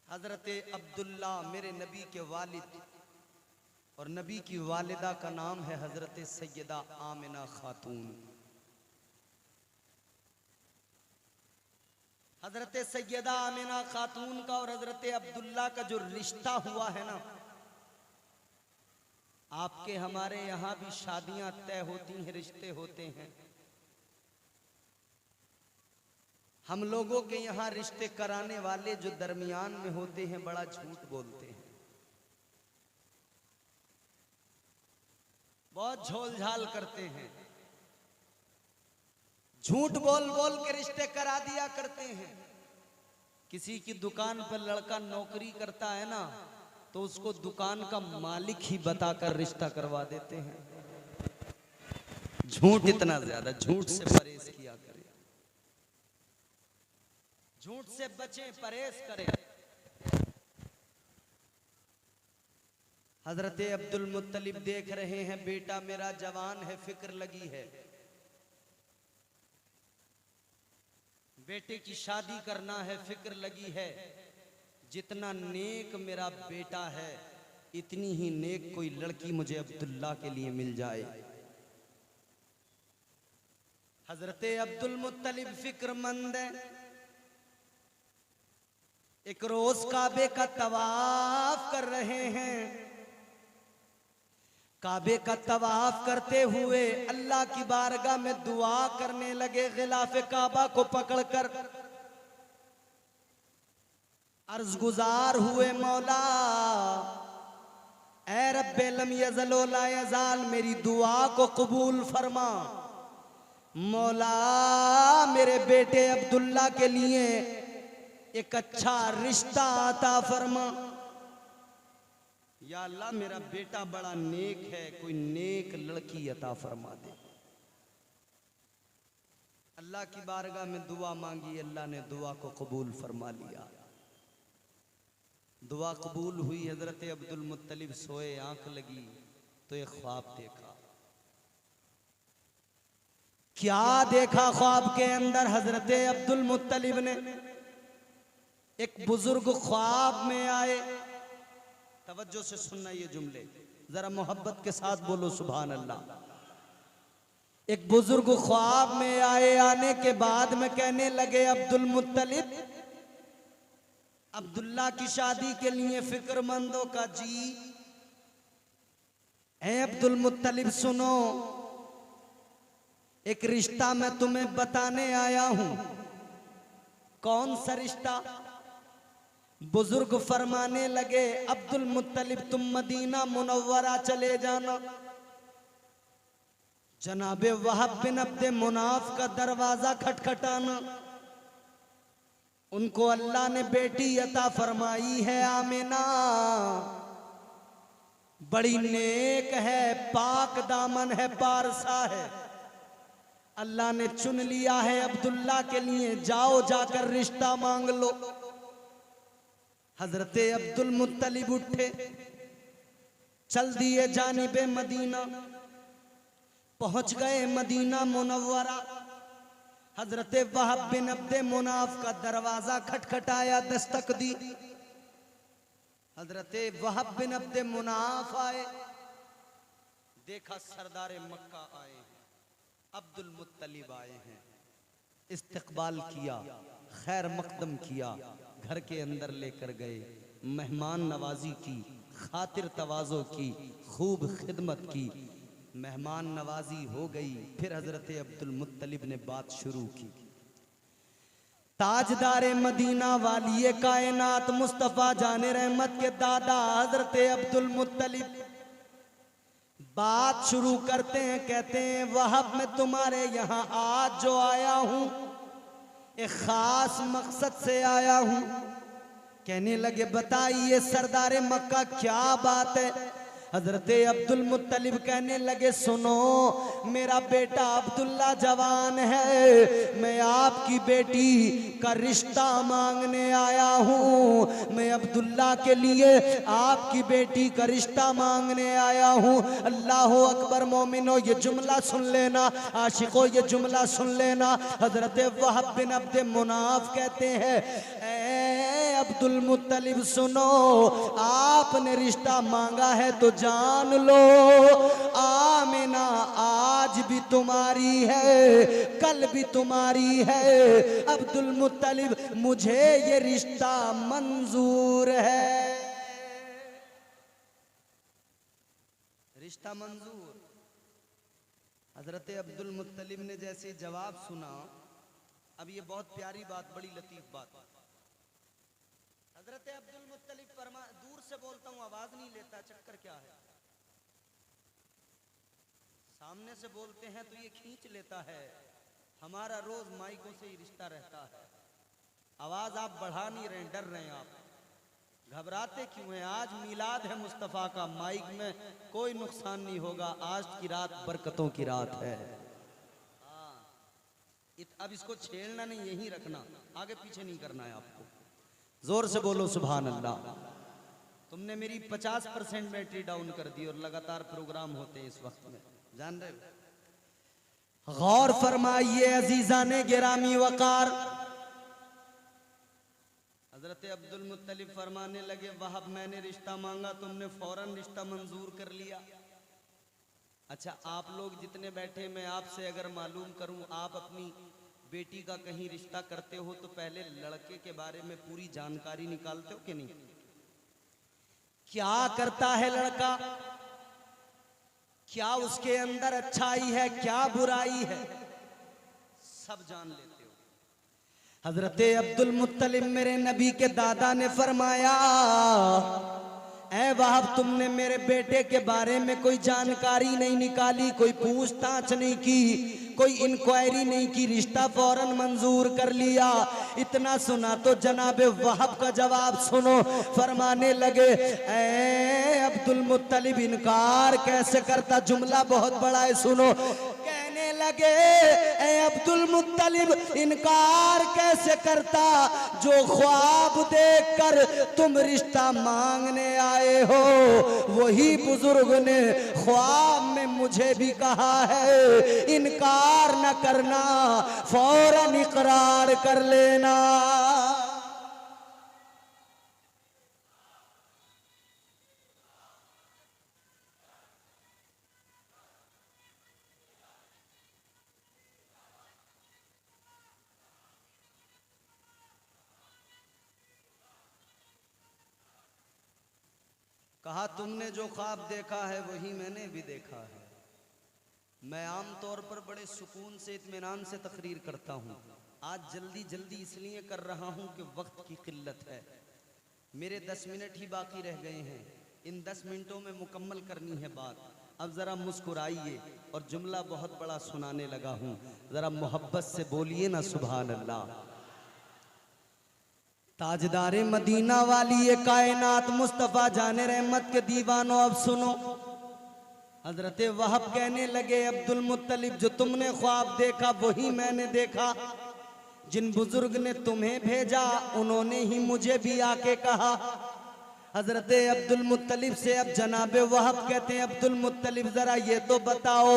हजरत अब्दुल्ला मेरे नबी के वालिद और नबी की वालिदा का नाम है हजरत सैयदा आमिना खातून। हजरत सैयदा आमिना खातून का और हजरत अब्दुल्ला का जो रिश्ता हुआ है ना, आपके हमारे यहाँ भी शादियां तय होती हैं, रिश्ते होते हैं। हम लोगों के यहाँ रिश्ते कराने वाले जो दरमियान में होते हैं बड़ा झूठ बोलते हैं, बहुत झोल-झाल करते हैं, झूठ बोल बोल के रिश्ते करा दिया करते हैं। किसी की दुकान पर लड़का नौकरी करता है ना, तो उसको दुकान का मालिक ही बताकर रिश्ता करवा देते हैं। झूठ इतना ज्यादा, झूठ से परहेज किया करें, झूठ से बचें, परहेज करें। हजरत अब्दुल मुत्तलिब देख रहे हैं बेटा मेरा जवान है, फिक्र लगी है, बेटे की शादी करना है, फिक्र लगी है। जितना नेक मेरा बेटा है इतनी ही नेक कोई लड़की मुझे अब्दुल्ला के लिए मिल जाए। हजरत अब्दुल मुत्तलिब फिक्रमंद है। एक रोज काबे का तवाफ कर रहे हैं। काबे का तवाफ करते हुए अल्लाह की बारगाह में दुआ करने लगे, गिलाफे काबा को पकड़कर अर्ज गुजार हुए, मौला ऐ रब्बे लम यज़ल व ला यज़ाल, मेरी दुआ को कबूल फरमा। मौला मेरे बेटे अब्दुल्ला के लिए एक अच्छा रिश्ता अता फरमा। या अल्लाह मेरा बेटा बड़ा नेक है, कोई नेक लड़की अता फरमा दे। अल्लाह की बारगाह में दुआ मांगी, अल्लाह ने दुआ को कबूल फरमा लिया। दुआ कबूल हुई। हजरत अब्दुल मुत्तलिब सोए, आंख लगी तो एक ख्वाब देखा। क्या देखा ख्वाब के अंदर हजरत अब्दुल मुत्तलिब ने? एक बुजुर्ग ख्वाब में आए। तवज्जो से सुनना ये जुमले, जरा मोहब्बत के साथ बोलो सुभान अल्लाह। एक बुजुर्ग ख्वाब में आए, आने के बाद में कहने लगे अब्दुल मुत्तलिब, अब्दुल्ला की शादी के लिए फिक्रमंदों का जी। ऐ अब्दुल मुत्तलिब सुनो, एक रिश्ता मैं तुम्हें बताने आया हूं। कौन सा रिश्ता? बुजुर्ग फरमाने लगे अब्दुल मुत्तलिब तुम मदीना मुनव्वरा चले जाना, जनाबे वहाब बिन अब्दे मुनाफ का दरवाजा खटखटाना। उनको अल्लाह ने बेटी अता फरमाई है आमिना, बड़ी नेक है, पाक दामन है, पारसा है। अल्लाह ने चुन लिया है अब्दुल्ला के लिए, जाओ जाकर रिश्ता मांग लो। हजरत अब्दुल मुत्तलिब उठे, चल दिए जानिबे मदीना, पहुंच गए मदीना मुनव्वरा। हजरत वहाब बिन अब्दे मुनाफ का दरवाजा खटखटाया, दस्तक दी। हजरत वहाब बिन अब्दे मुनाफ आए, देखा सरदारे मक्का आए हैं, अब्दुल मुत्तलिब आए हैं। इस्तकबाल किया, खैर मकदम किया, घर के अंदर लेकर गए, मेहमान नवाजी की, खातिर तवाज़ो की, खूब खिदमत की। मेहमान नवाजी हो गई। फिर हजरत अब्दुल मुत्तलिब ने बात शुरू की। ताजदारे मदीना वाली कायनात मुस्तफ़ा जाने रहमत के दादा हजरत अब्दुल मुत्तलिब बात शुरू करते हैं। कहते हैं वहाब मैं तुम्हारे यहाँ आज जो आया हूँ एक खास मकसद से आया हूँ। कहने लगे बताइए सरदारे मक्का क्या बात है। हजरत अब्दुल मुत्तलिब कहने लगे सुनो मेरा बेटा अब्दुल्ला जवान है, मैं आपकी बेटी का रिश्ता मांगने आया हूँ। मैं अब्दुल्ला के लिए आपकी बेटी का रिश्ता मांगने आया हूँ। अल्लाह अकबर। मोमिनो ये जुमला सुन लेना, आशिको ये जुमला सुन लेना। हजरत वहाब बिन अब्द मुनाफ कहते हैं अब्दुल मुत्तलिब सुनो आपने रिश्ता मांगा है तो जान लो आमिना आज भी तुम्हारी है कल भी तुम्हारी है। अब्दुल मुत्तलिब मुझे ये रिश्ता मंजूर है। रिश्ता मंजूर। हजरत अब्दुल मुत्तलिब ने जैसे जवाब सुना, अब ये बहुत प्यारी बात, बड़ी लतीफ बात। हजरत अब्दुल मुत्तलिब फरमा, दूर से बोलता हूँ आवाज नहीं लेता, चक्कर क्या है? सामने से बोलते हैं तो ये खींच लेता है। हमारा रोज माइकों से ही रिश्ता रहता है। आवाज आप बढ़ा नहीं रहे, डर रहे हैं आप, घबराते क्यों हैं? आज मिलाद है मुस्तफ़ा का, माइक में कोई नुकसान नहीं होगा। आज की रात बरकतों की रात है। अब इसको छेड़ना नहीं, यहीं रखना, आगे पीछे नहीं करना है आपको। जोर से बोलो सुभान अल्लाह। तुमने मेरी 50% बैटरी डाउन कर दी और लगातार प्रोग्राम होते हैं इस वक्त में, जान रहे हो? गौर फरमाइए अजीजाने गिरामी वकार। हजरत अब्दुल मुत्तलिब फरमाने लगे वहाब मैंने रिश्ता मांगा, तुमने फौरन रिश्ता मंजूर कर लिया। अच्छा आप लोग जितने बैठे, मैं आपसे अगर मालूम करूं आप अपनी बेटी का कहीं रिश्ता करते हो तो पहले लड़के के बारे में पूरी जानकारी निकालते हो कि नहीं? क्या करता है लड़का, क्या उसके अंदर अच्छाई है, क्या बुराई है, सब जान लेते हो। हजरत अब्दुल मुत्तलिब मेरे नबी के दादा ने फरमाया ऐ वहाब तुमने मेरे बेटे के बारे में कोई जानकारी नहीं निकाली, कोई पूछताछ नहीं की, कोई इंक्वायरी नहीं की, रिश्ता फौरन मंजूर कर लिया। इतना सुना तो जनाबे वहाब का जवाब सुनो। फरमाने लगे ऐ अब्दुल मुत्तलिब इनकार कैसे करता, जुमला बहुत बड़ा है सुनो। कहने लगे ऐ अब्दुल मुत्तलिब इनकार कैसे करता, जो ख्वाब देखकर तुम रिश्ता मांगने आए हो वही बुजुर्ग ने ख्वाब में मुझे भी कहा है इनकार न करना, फौरन इकरार कर लेना। कहा तुमने जो ख्वाब देखा है वही मैंने भी देखा है। मैं आम तौर पर बड़े सुकून से इत्मीनान से तकरीर करता हूँ, आज जल्दी जल्दी इसलिए कर रहा हूँ कि वक्त की किल्लत है। मेरे 10 मिनट ही बाकी रह गए हैं, इन 10 मिनटों में मुकम्मल करनी है बात। अब ज़रा मुस्कुराइए और जुमला बहुत बड़ा सुनाने लगा हूँ, ज़रा मोहब्बत से बोलिए ना सुभान अल्लाह। ताजदारे मदीना वाली ये कायनात मुस्तफ़ा जाने रहमत के दीवानों अब सुनो। हजरत वहाब कहने लगे अब्दुल मुत्तलिब जो तुमने ख्वाब देखा वही मैंने देखा, जिन बुजुर्ग ने तुम्हें भेजा उन्होंने ही मुझे भी आके कहा। हजरत अब्दुल मुत्तलिब से अब जनाबे वहाब कहते हैं अब्दुल मुत्तलिब जरा ये तो बताओ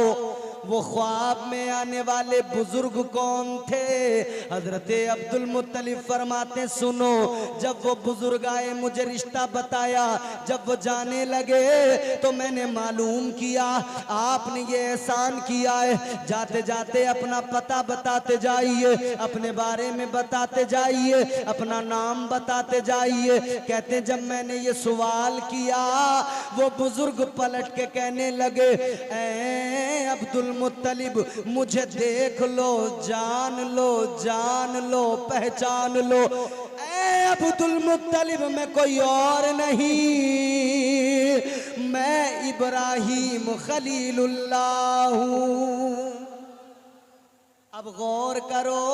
वो ख्वाब में आने वाले बुजुर्ग कौन थे? हजरत अब्दुल मुत्तलिब फरमाते सुनो, जब वो बुजुर्ग आए मुझे रिश्ता बताया, जब वो जाने लगे तो मैंने मालूम किया आपने ये एहसान किया है, जाते जाते अपना पता बताते जाइए, अपने बारे में बताते जाइए, अपना नाम बताते जाइए। कहते जब मैंने ये ये सवाल किया, वो बुजुर्ग पलट के कहने लगे, ऐ अब्दुल मुत्तलिब, मुझे देख लो, जान लो, जान लो, पहचान लो। ऐ अब्दुल मुत्तलिब, मैं कोई और नहीं, मैं इब्राहीम खलीलुल्लाह हूं। अब गौर करो,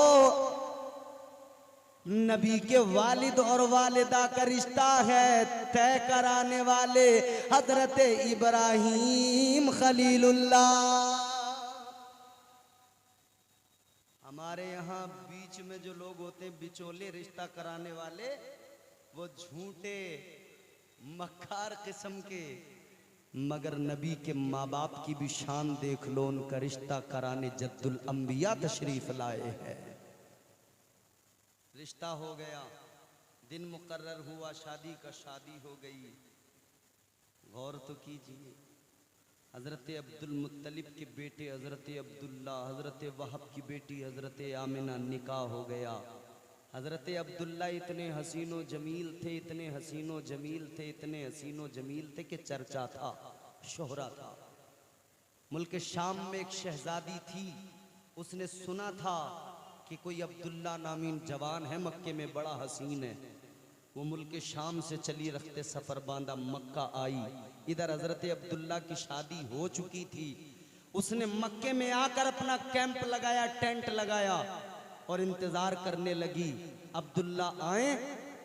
नबी के वालिद और वालिदा का रिश्ता है तय कराने वाले हजरत इब्राहीम खलीलुल्लाह। हमारे यहाँ बीच में जो लोग होते हैं बिचौले रिश्ता कराने वाले, वो झूठे मक्कार किस्म के, मगर नबी के माँ बाप की भी शान देख लो, उनका रिश्ता कराने जद्दुल अंबिया तशरीफ लाए हैं। रिश्ता हो गया, दिन मुकर्रर हुआ शादी का, शादी हो गई। गौर तो कीजिए, हजरत अब्दुल मुत्तलिब के बेटे हजरत अब्दुल्ला, हजरत वहब की बेटी हजरत आमिना, निकाह हो गया। हजरत अब्दुल्ला इतने हसीनो जमील थे, इतने हसीनो जमील थे, इतने हसीनो जमील थे कि चर्चा था, शोहरा था। मुल्क शाम में एक शहजादी थी, उसने सुना था कि कोई अब्दुल्ला नामीन जवान है मक्के में, बड़ा हसीन है। वो मुल्क शाम से चली रखते सफर बांधा मक्का आई। इधर हजरत अब्दुल्ला की शादी हो चुकी थी। उसने मक्के में आकर अपना कैंप लगाया, टेंट लगाया और इंतजार करने लगी, अब्दुल्ला आए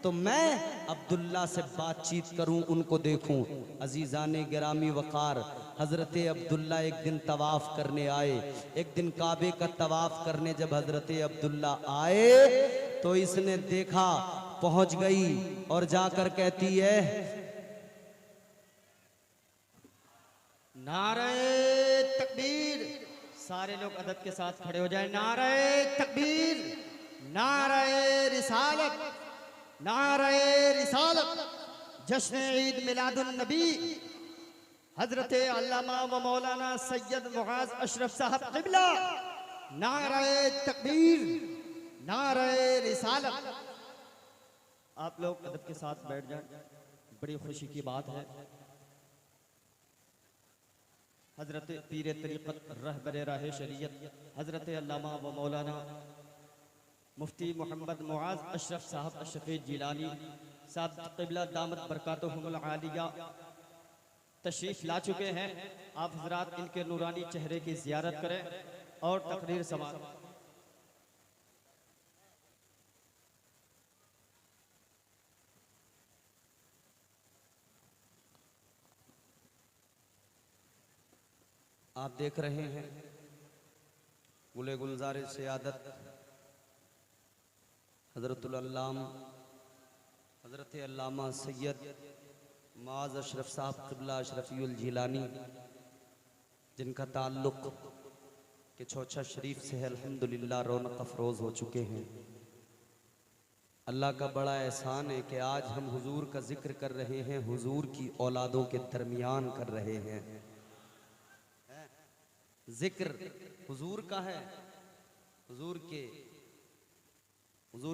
तो मैं अब्दुल्ला से बातचीत करूं, उनको देखूं। अजीजाने गिरामी वकार, हजरत अब्दुल्ला एक दिन तवाफ करने आए। एक दिन काबे का तवाफ करने जब हजरत अब्दुल्ला आए तो इसने देखा, पहुंच गई और जाकर कहती है,
नारे तकबीर। सारे लोग अदब के साथ खड़े हो जाए। नारे तकबीर, नारे रिसालत, नारे रिसालत। जश्न ईद मिलादुन नबी हजरत अल्लामा व मौलाना सैयद मुआज अशरफ साहब क़िबला। नारे तकबीर, नारे रिसालत। आप लोग अदब के साथ बैठ जाएं, बड़ी खुशी की बात है। हजरत पीर तरीक़त रहबर राह शरीयत हजरत अल्लामा व मौलाना मुफ्ती मोहम्मद मुआज अशरफ साहब अशफ़ी जिलानी साहब क़िबला दामत बरकातुहुमुल आलिया तशरीफ़ ला चुके हैं। आप हजरात इनके नूरानी चेहरे की ज़ियारत करें और तकरीर समाअत।
आप देख रहे हैं गुले गुलजार सियादत हजरतुल अल्लाम हजरत अल्लामा सैयद मुआज़ अशरफ साहब क़िबला अशरफीउल जिलानी, जिनका ताल्लुक़ के चौचा शरीफ से है, अल्हम्दुलिल्लाह रौनक अफरोज़ हो चुके हैं। अल्लाह का बड़ा एहसान है कि आज हम हुजूर का जिक्र कर रहे हैं, हुजूर की औलादों के दरमियान कर रहे हैं। जिक्र हुजूर का है, हुजूर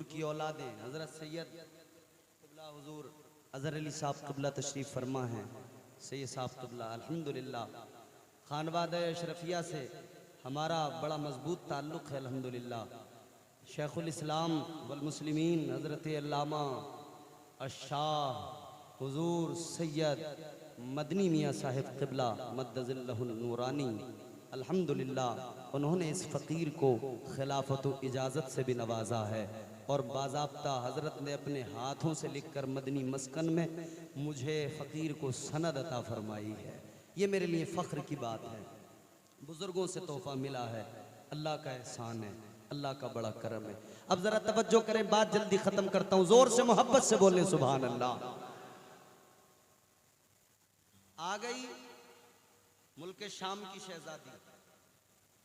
की औलादें हजरत सैयद क़िबला हुजूर अज़हर अली साहब क़िबला तशरीफ़ फरमा है। सैयद साहब क़िबला अल्हम्दुलिल्लाह खानवादा अशरफिया से हमारा बड़ा मजबूत ताल्लुक़ है अल्हम्दुलिल्लाह। शेखुल इस्लाम वल मुस्लिमीन हजरत अल्लामा अशाह हुजूर सैयद मदनी मियाँ साहिब क़िबला मद्दज़िल्लहुल नूरानी, अल्हम्दुलिल्लाह उन्होंने इस फ़कीर को खिलाफत व इजाज़त से भी नवाजा है और बाज़ाब्ता हज़रत ने अपने हाथों से लिखकर मदनी मस्कन में मुझे फ़कीर को सनद अता फरमाई है। ये मेरे लिए फ़ख्र की बात है, बुज़ुर्गों से तोहफ़ा मिला है, अल्लाह का एहसान है, अल्लाह का बड़ा करम है। अब ज़रा तवज्जो करें, बात जल्दी ख़त्म करता हूँ, ज़ोर से मोहब्बत से बोलें सुभान अल्लाह। आ गई मुल्क शाम की शहजादी,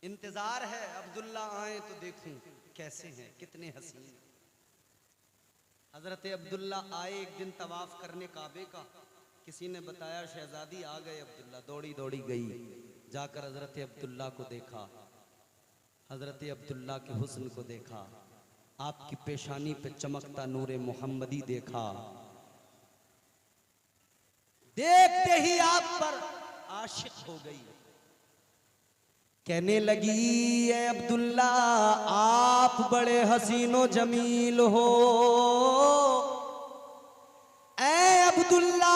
इंतजार है अब्दुल्ला आए तो देखूं कैसे हैं, कितने हसीन। हजरत अब्दुल्ला आए एक दिन तवाफ करने काबे का, किसी ने बताया शहजादी आ गए अब्दुल्ला, दौड़ी दौड़ी गई, जाकर हजरत अब्दुल्ला को देखा, हजरत अब्दुल्ला के हुस्न को देखा, आपकी पेशानी पे चमकता नूरे मोहम्मदी देखा। देखते ही आप पर आशिक हो गई। कहने लगी, ए अब्दुल्ला आप बड़े हसीनो जमील हो, ए अब्दुल्ला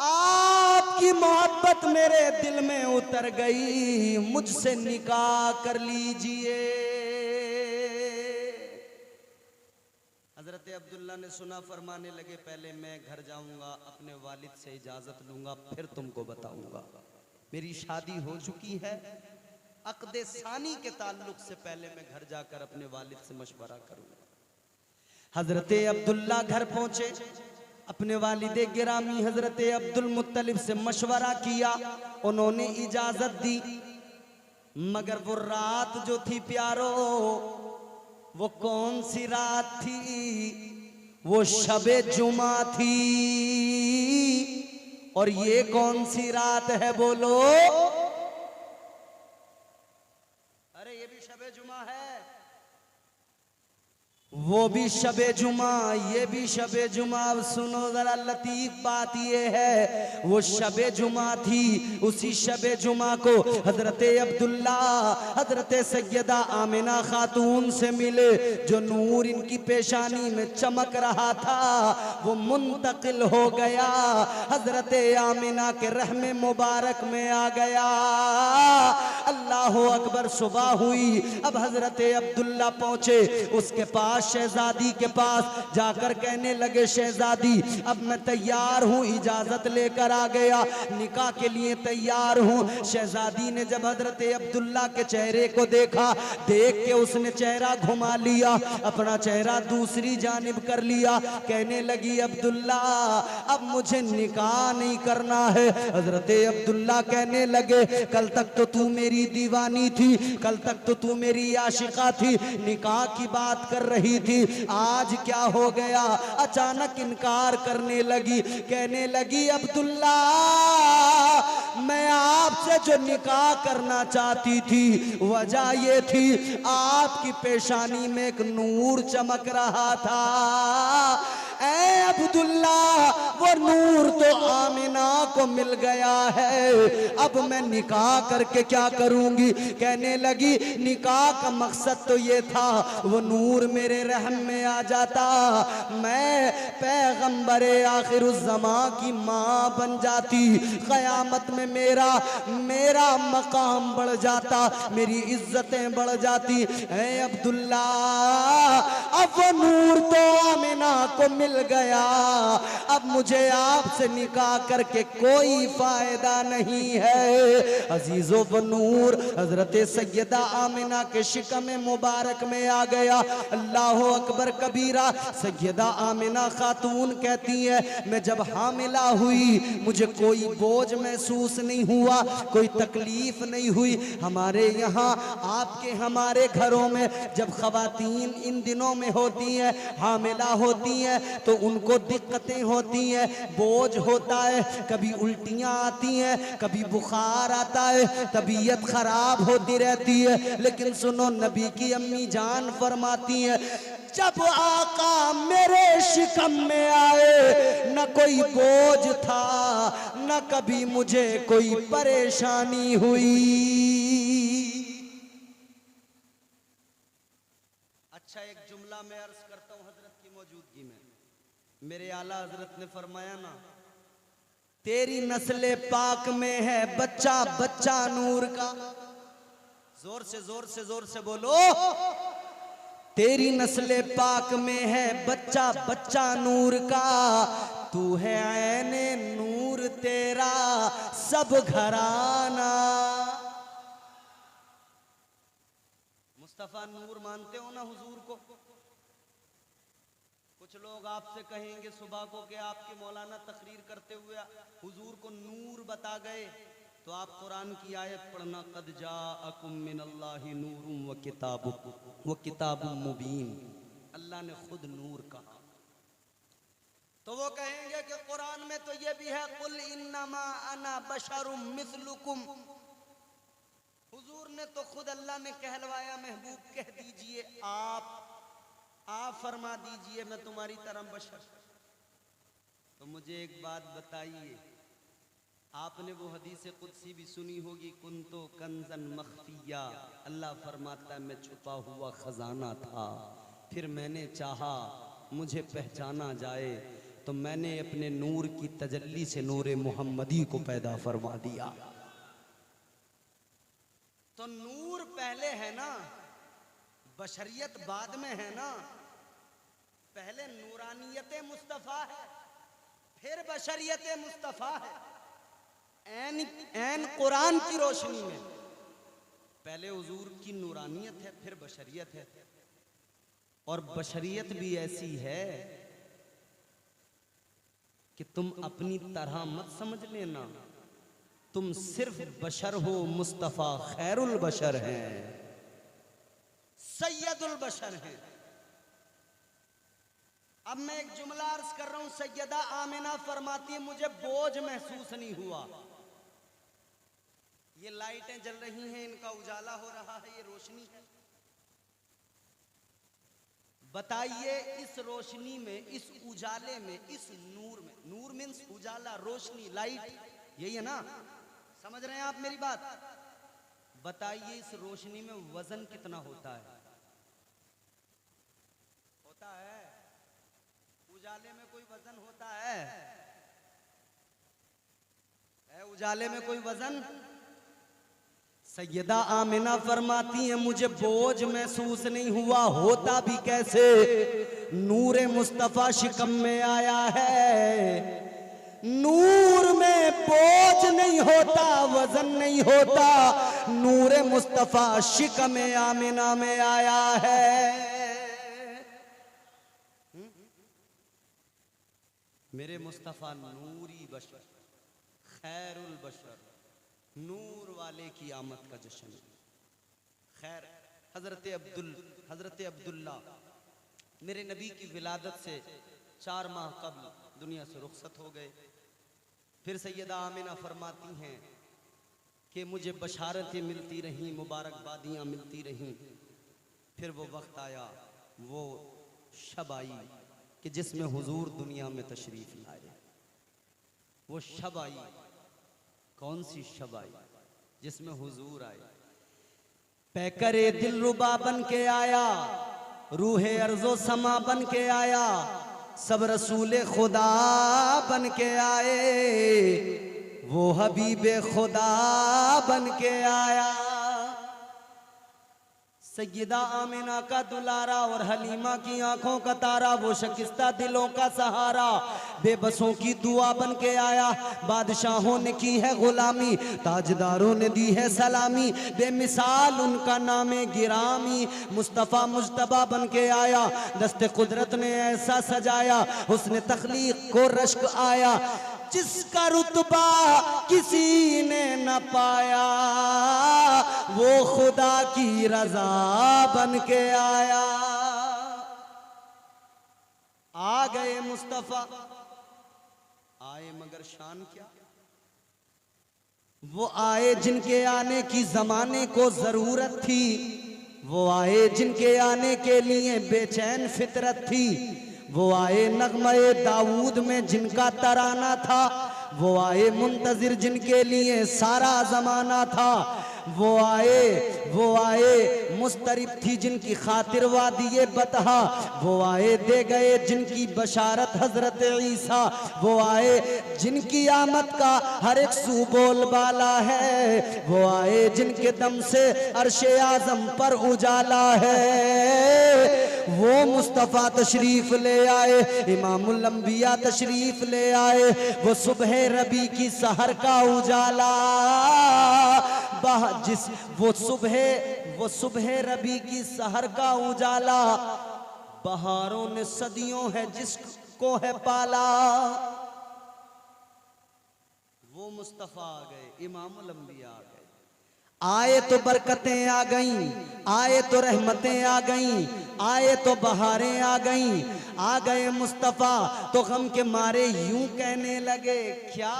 आपकी मोहब्बत मेरे दिल में उतर गई, मुझसे निकाह कर लीजिए। हजरत अब्दुल्ला ने सुना, फरमाने लगे, पहले मैं घर जाऊंगा, अपने वालिद से इजाजत लूंगा, फिर तुमको बताऊंगा। मेरी शादी हो चुकी है, अक़्द सानी के ताल्लुक से पहले मैं घर जाकर अपने वालिद से मशवरा करूंगा। हजरत अब्दुल्ला घर पहुंचे, अपने वालिदे गिरामी हजरत अब्दुल मुत्तलिब से मशवरा किया, उन्होंने इजाजत दी। मगर वो रात जो थी प्यारो, वो कौन सी रात थी? वो शबे जुमा थी। और ये कौन सी रात है बोलो? अरे ये भी शबे जुमा है, वो भी शबे जुमा, ये भी शबे जुमा। अब सुनो जरा लतीफ बात ये है, वो शबे जुमा थी, उसी शबे जुमा को हजरत अब्दुल्ला हजरत सैयदा आमिना खातून से मिले। जो नूर इनकी पेशानी में चमक रहा था वो मुंतकिल हो गया, हजरत आमिना के रहमे मुबारक में आ गया। अल्लाह अकबर। सुबह हुई, अब हजरत अब्दुल्ला पहुंचे उसके पास, शहजादी के पास जाकर कहने लगे, शहजादी अब मैं तैयार हूं, इजाजत लेकर आ गया, निकाह के लिए तैयार हूं। शहजादी ने जब हजरत अब्दुल्ला के चेहरे को देखा, देख के उसने चेहरा घुमा लिया, अपना चेहरा दूसरी जानिब कर लिया। कहने लगी, अब्दुल्ला अब मुझे निकाह नहीं करना है। हजरत अब्दुल्ला कहने लगे, कल तक तो तू मेरी दीवानी थी, कल तक तो तू मेरी आशिका थी, निकाह की बात कर रही थी, आज क्या हो गया? अचानक इनकार करने लगी। कहने लगी, अब्दुल्ला मैं आपसे जो निकाह करना चाहती थी वजह ये थी, आपकी पेशानी में एक नूर चमक रहा था। ऐ अब्दुल्ला वो नूर तो आमिना को मिल गया है, अब मैं निकाह करके क्या करूंगी? कहने लगी, निकाह का मकसद तो ये था वो नूर मेरे रहम में आ जाता, मैं पैगंबरे आखिरुज़्ज़मा की माँ बन जाती, क़यामत में मेरा मकाम बढ़ जाता, मेरी इज्जतें बढ़ जाती। ऐ अब्दुल्ला अब वो नूर तो आमिना को मिल गया, अब मुझे आपसे निकाह करके कोई फायदा नहीं है। अजीजो वो नूर हजरत सैयदा आमिना के शिकम मुबारक में आ गया। अल्लाह अकबर कबीरा। सैयदा आमिना खातून कहती है, मैं जब हामिला हुई मुझे कोई बोझ महसूस नहीं हुआ, कोई तकलीफ नहीं हुई। हमारे यहाँ आपके हमारे घरों में जब खवातीन इन दिनों में होती हैं, हामिला होती हैं, तो उनको दिक्कतें होती हैं, बोझ होता है, कभी उल्टियाँ आती हैं, कभी बुखार आता है, तबीयत खराब होती रहती है। लेकिन सुनो, नबी की अम्मी जान फरमाती है, जब आका मेरे शिकम में आए न कोई बोझ था, न कभी मुझे कोई परेशानी हुई। अच्छा, एक जुमला मैं अर्ज करता हूं हजरत की मौजूदगी में। मेरे आला हजरत ने फरमाया ना, तेरी नस्ले पाक में है बच्चा बच्चा नूर का। जोर से जोर से जोर से बोलो, तेरी नस्ले पाक में है बच्चा बच्चा नूर का, तू है ऐने नूर तेरा सब घराना। मुस्तफा नूर मानते हो ना हुजूर को? कुछ लोग आपसे कहेंगे सुबह को कि आपके मौलाना तकरीर करते हुए हुजूर को नूर बता गए, तो आप कुरान की आयत पढ़ना, कद जाअकुम मिनल्लाहि नूरुम व किताबुम मुबीन। अल्लाह ने खुद नूर कहा। तो वो कहेंगे कि कुरान में तो ये भी है, कुल इन्नमा अना बशरुम मिस्लुकुम। हुजूर ने तो खुद अल्लाह ने कहलवाया, महबूब कह दीजिए, आप फरमा दीजिए मैं तुम्हारी तरह बशर। तो मुझे एक बात बताइए, आपने वो हदीस कुदसी भी सुनी होगी, कुंतो कंजन मख्फिया, अल्लाह फरमाता है मैं छुपा हुआ खजाना था, फिर मैंने चाहा मुझे पहचाना जाए तो मैंने अपने नूर की तजल्ली से नूर मोहम्मदी को पैदा फरमा दिया। तो नूर पहले है ना, बशरियत बाद में है ना। पहले नूरानियत मुस्तफ़ा है, फिर बशरियत मुस्तफ़ा है। ऐन कुरान की रोशनी में पहले हुजूर की नूरानियत है, फिर बशरियत है। और बशरियत भी ऐसी है कि तुम अपनी तरह मत समझ लेना, तुम सिर्फ बशर हो, मुस्तफ़ा खैरुल बशर हैं, सैयदुल बशर हैं। अब मैं एक जुमला अर्ज कर रहा हूं, सैयदा आमिना फरमाती है मुझे बोझ महसूस नहीं हुआ। ये लाइटें जल रही हैं, इनका उजाला हो रहा है, ये रोशनी है। बताइए इस रोशनी में, इस उजाले में, इस नूर में, नूर मीन्स उजाला, रोशनी, लाइट, यही है ना? समझ रहे हैं आप मेरी बात? बताइए इस रोशनी में वजन कितना होता है? होता है? उजाले में कोई वजन होता है? उजाले में कोई वजन? सैयदा आमिना फरमाती है मुझे बोझ महसूस नहीं हुआ, होता भी कैसे, नूरे मुस्तफ़ा शिकम में आया है। नूर में बोझ नहीं होता, वजन नहीं होता, नूरे मुस्तफ़ा शिकम आमिना में आया है। मेरे मुस्तफ़ा नूरी बशर, खैरुल बशर, नूर वाले की आमद का जश्न। खैर, हजरत अब्दुल्ला मेरे नबी की विलादत से 4 माह कबल दुनिया से रुखसत हो गए। फिर सैयदा आमिना फरमाती हैं कि मुझे बशारतें मिलती रहीं, मुबारकबादियाँ मिलती रहीं। फिर वो वक्त आया, वो शब आई कि जिसमें हुजूर दुनिया में तशरीफ लाए। वो शब आई, कौन सी शब आई? जिसमें हुजूर आए, पैकरे दिलरुबा बन के आया, रूहे अर्जो समा बन के आया, सब रसूले खुदा बन के आए, वो हबीबे खुदा बन के आया। सैयदा आमिना का दुलारा और हलीमा की आंखों का तारा, वो शकिस्ता दिलों का सहारा, बेबसों की दुआ बन के आया। बादशाहों ने की है गुलामी, ताजदारों ने दी है सलामी, बेमिसाल उनका नामे गिरामी, मुस्तफ़ा मुज्तबा बन के आया। दस्ते कुदरत ने ऐसा सजाया, उसने तख्लीक को रश्क आया, जिसका रुतबा किसी ने न पाया, वो खुदा की रजा बन के आया। आ गए मुस्तफा, आए मगर शान क्या, वो आए जिनके आने की जमाने को जरूरत थी, वो आए जिनके आने के लिए बेचैन फितरत थी, वो आए नगमे दाऊद में जिनका तराना था, वो आए मुंतजिर जिनके लिए सारा जमाना था, वो आए मुस्तरिब थी जिनकी खातिर वादिये बतहा, वो आए दे गए जिनकी बशारत हजरत ईसा, वो आए जिनकी आमद का हर एक सू बोलबाला है, वो आए जिनके दम से अर्शे आजम पर उजाला है। वो मुस्तफ़ा तशरीफ ले आए, इमामुल अंबिया तशरीफ ले आए, वो सुबह रबी की सहर का उजाला, वो सुबह रबी की सहर का उजाला, बहारों ने सदियों है जिसको है पाला। वो मुस्तफ़ा आ गए, इमामुल अंबिया आ गए, आए तो बरकतें आ गईं, आए तो रहमतें आ गईं, आए तो बहारें आ गईं, आ गए मुस्तफ़ा तो गम के मारे यूं कहने लगे क्या,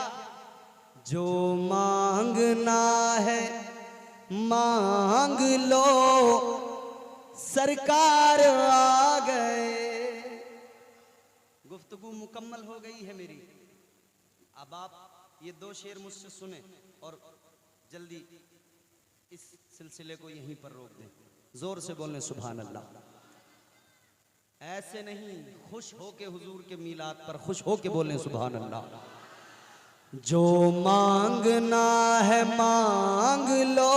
जो मांगना है मांग लो, सरकार आ गए। गुफ्तगू गुफ्तगू मुकम्मल हो गई है मेरी। अब आप ये 2 शेर मुझसे सुने और जल्दी इस सिलसिले को यहीं पर रोक दें। जोर से बोलें सुभान अल्लाह। ऐसे नहीं, खुश होके हुजूर के मीलाद पर खुश होके बोलें सुभान अल्लाह। जो मांगना है मांग लो,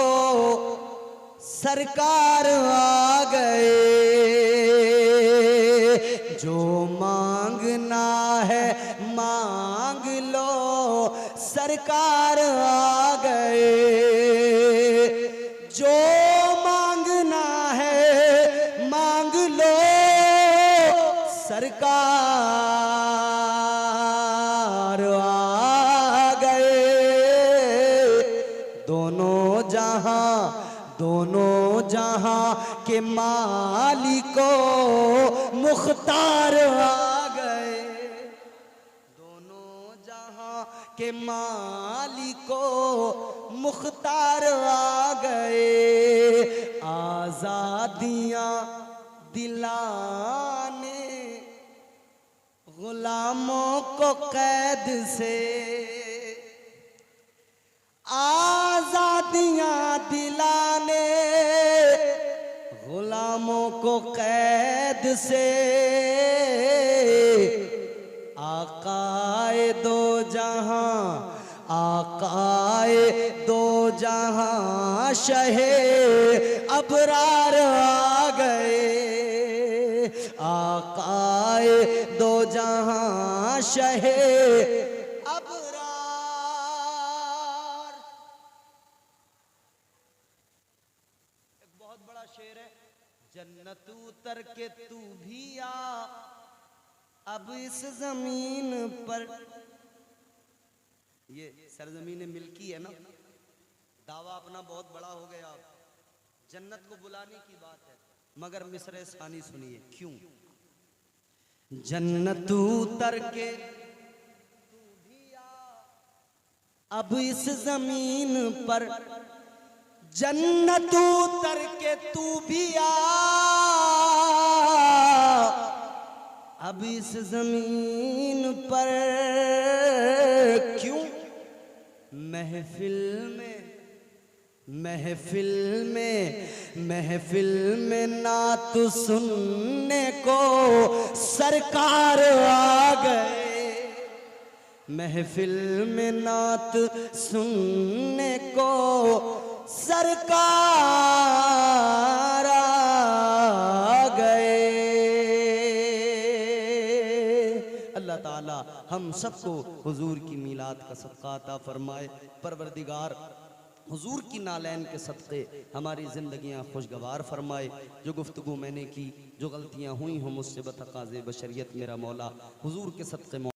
सरकार आ गए। जो मांगना है मांग लो, सरकार आ गए। जो मांगना है मांग लो, सरकार आ गए। दोनों जहां के मालिको मुख्तार आ गए। दोनों जहां के मालिको मुख्तार आ गए। आजादियां दिलाने गुलामों को कैद से, आजादियां दिलाने गुलामों को कैद से। आकाए दो जहां, आकाए दो जहां शहे अबरार आ गए। आकाए दो जहां शहे अबरार। एक बहुत बड़ा शेर है। जन्नत उतर के तू भी आ, अब इस जमीन पर। ये सरजमीन मिल्की है ना, दावा अपना बहुत बड़ा हो गया। जन्नत को बुलाने की बात है, मगर मिसरे सानी सुनिए क्यों। जन्नत उतर के तू भी आ, अब इस जमीन पर। जन्नत उतर के तू भी आ, अब इस जमीन पर। क्यों? महफिल में नात सुनने को सरकार आ गए। महफिल में नात सुनने को सरकार आ गए। अल्लाह ताला हम सबको हुजूर की मीलाद का सदका अता फरमाए। परवरदिगार हुजूर की नालैन के सदक़े हमारी ज़िंदगियाँ खुशगवार फरमाए। जो गुफ्तगू मैंने की, जो गलतियाँ हुई हों मुझसे बतक़ाज़े बशरियत, मेरा मौला हुजूर के सदक़े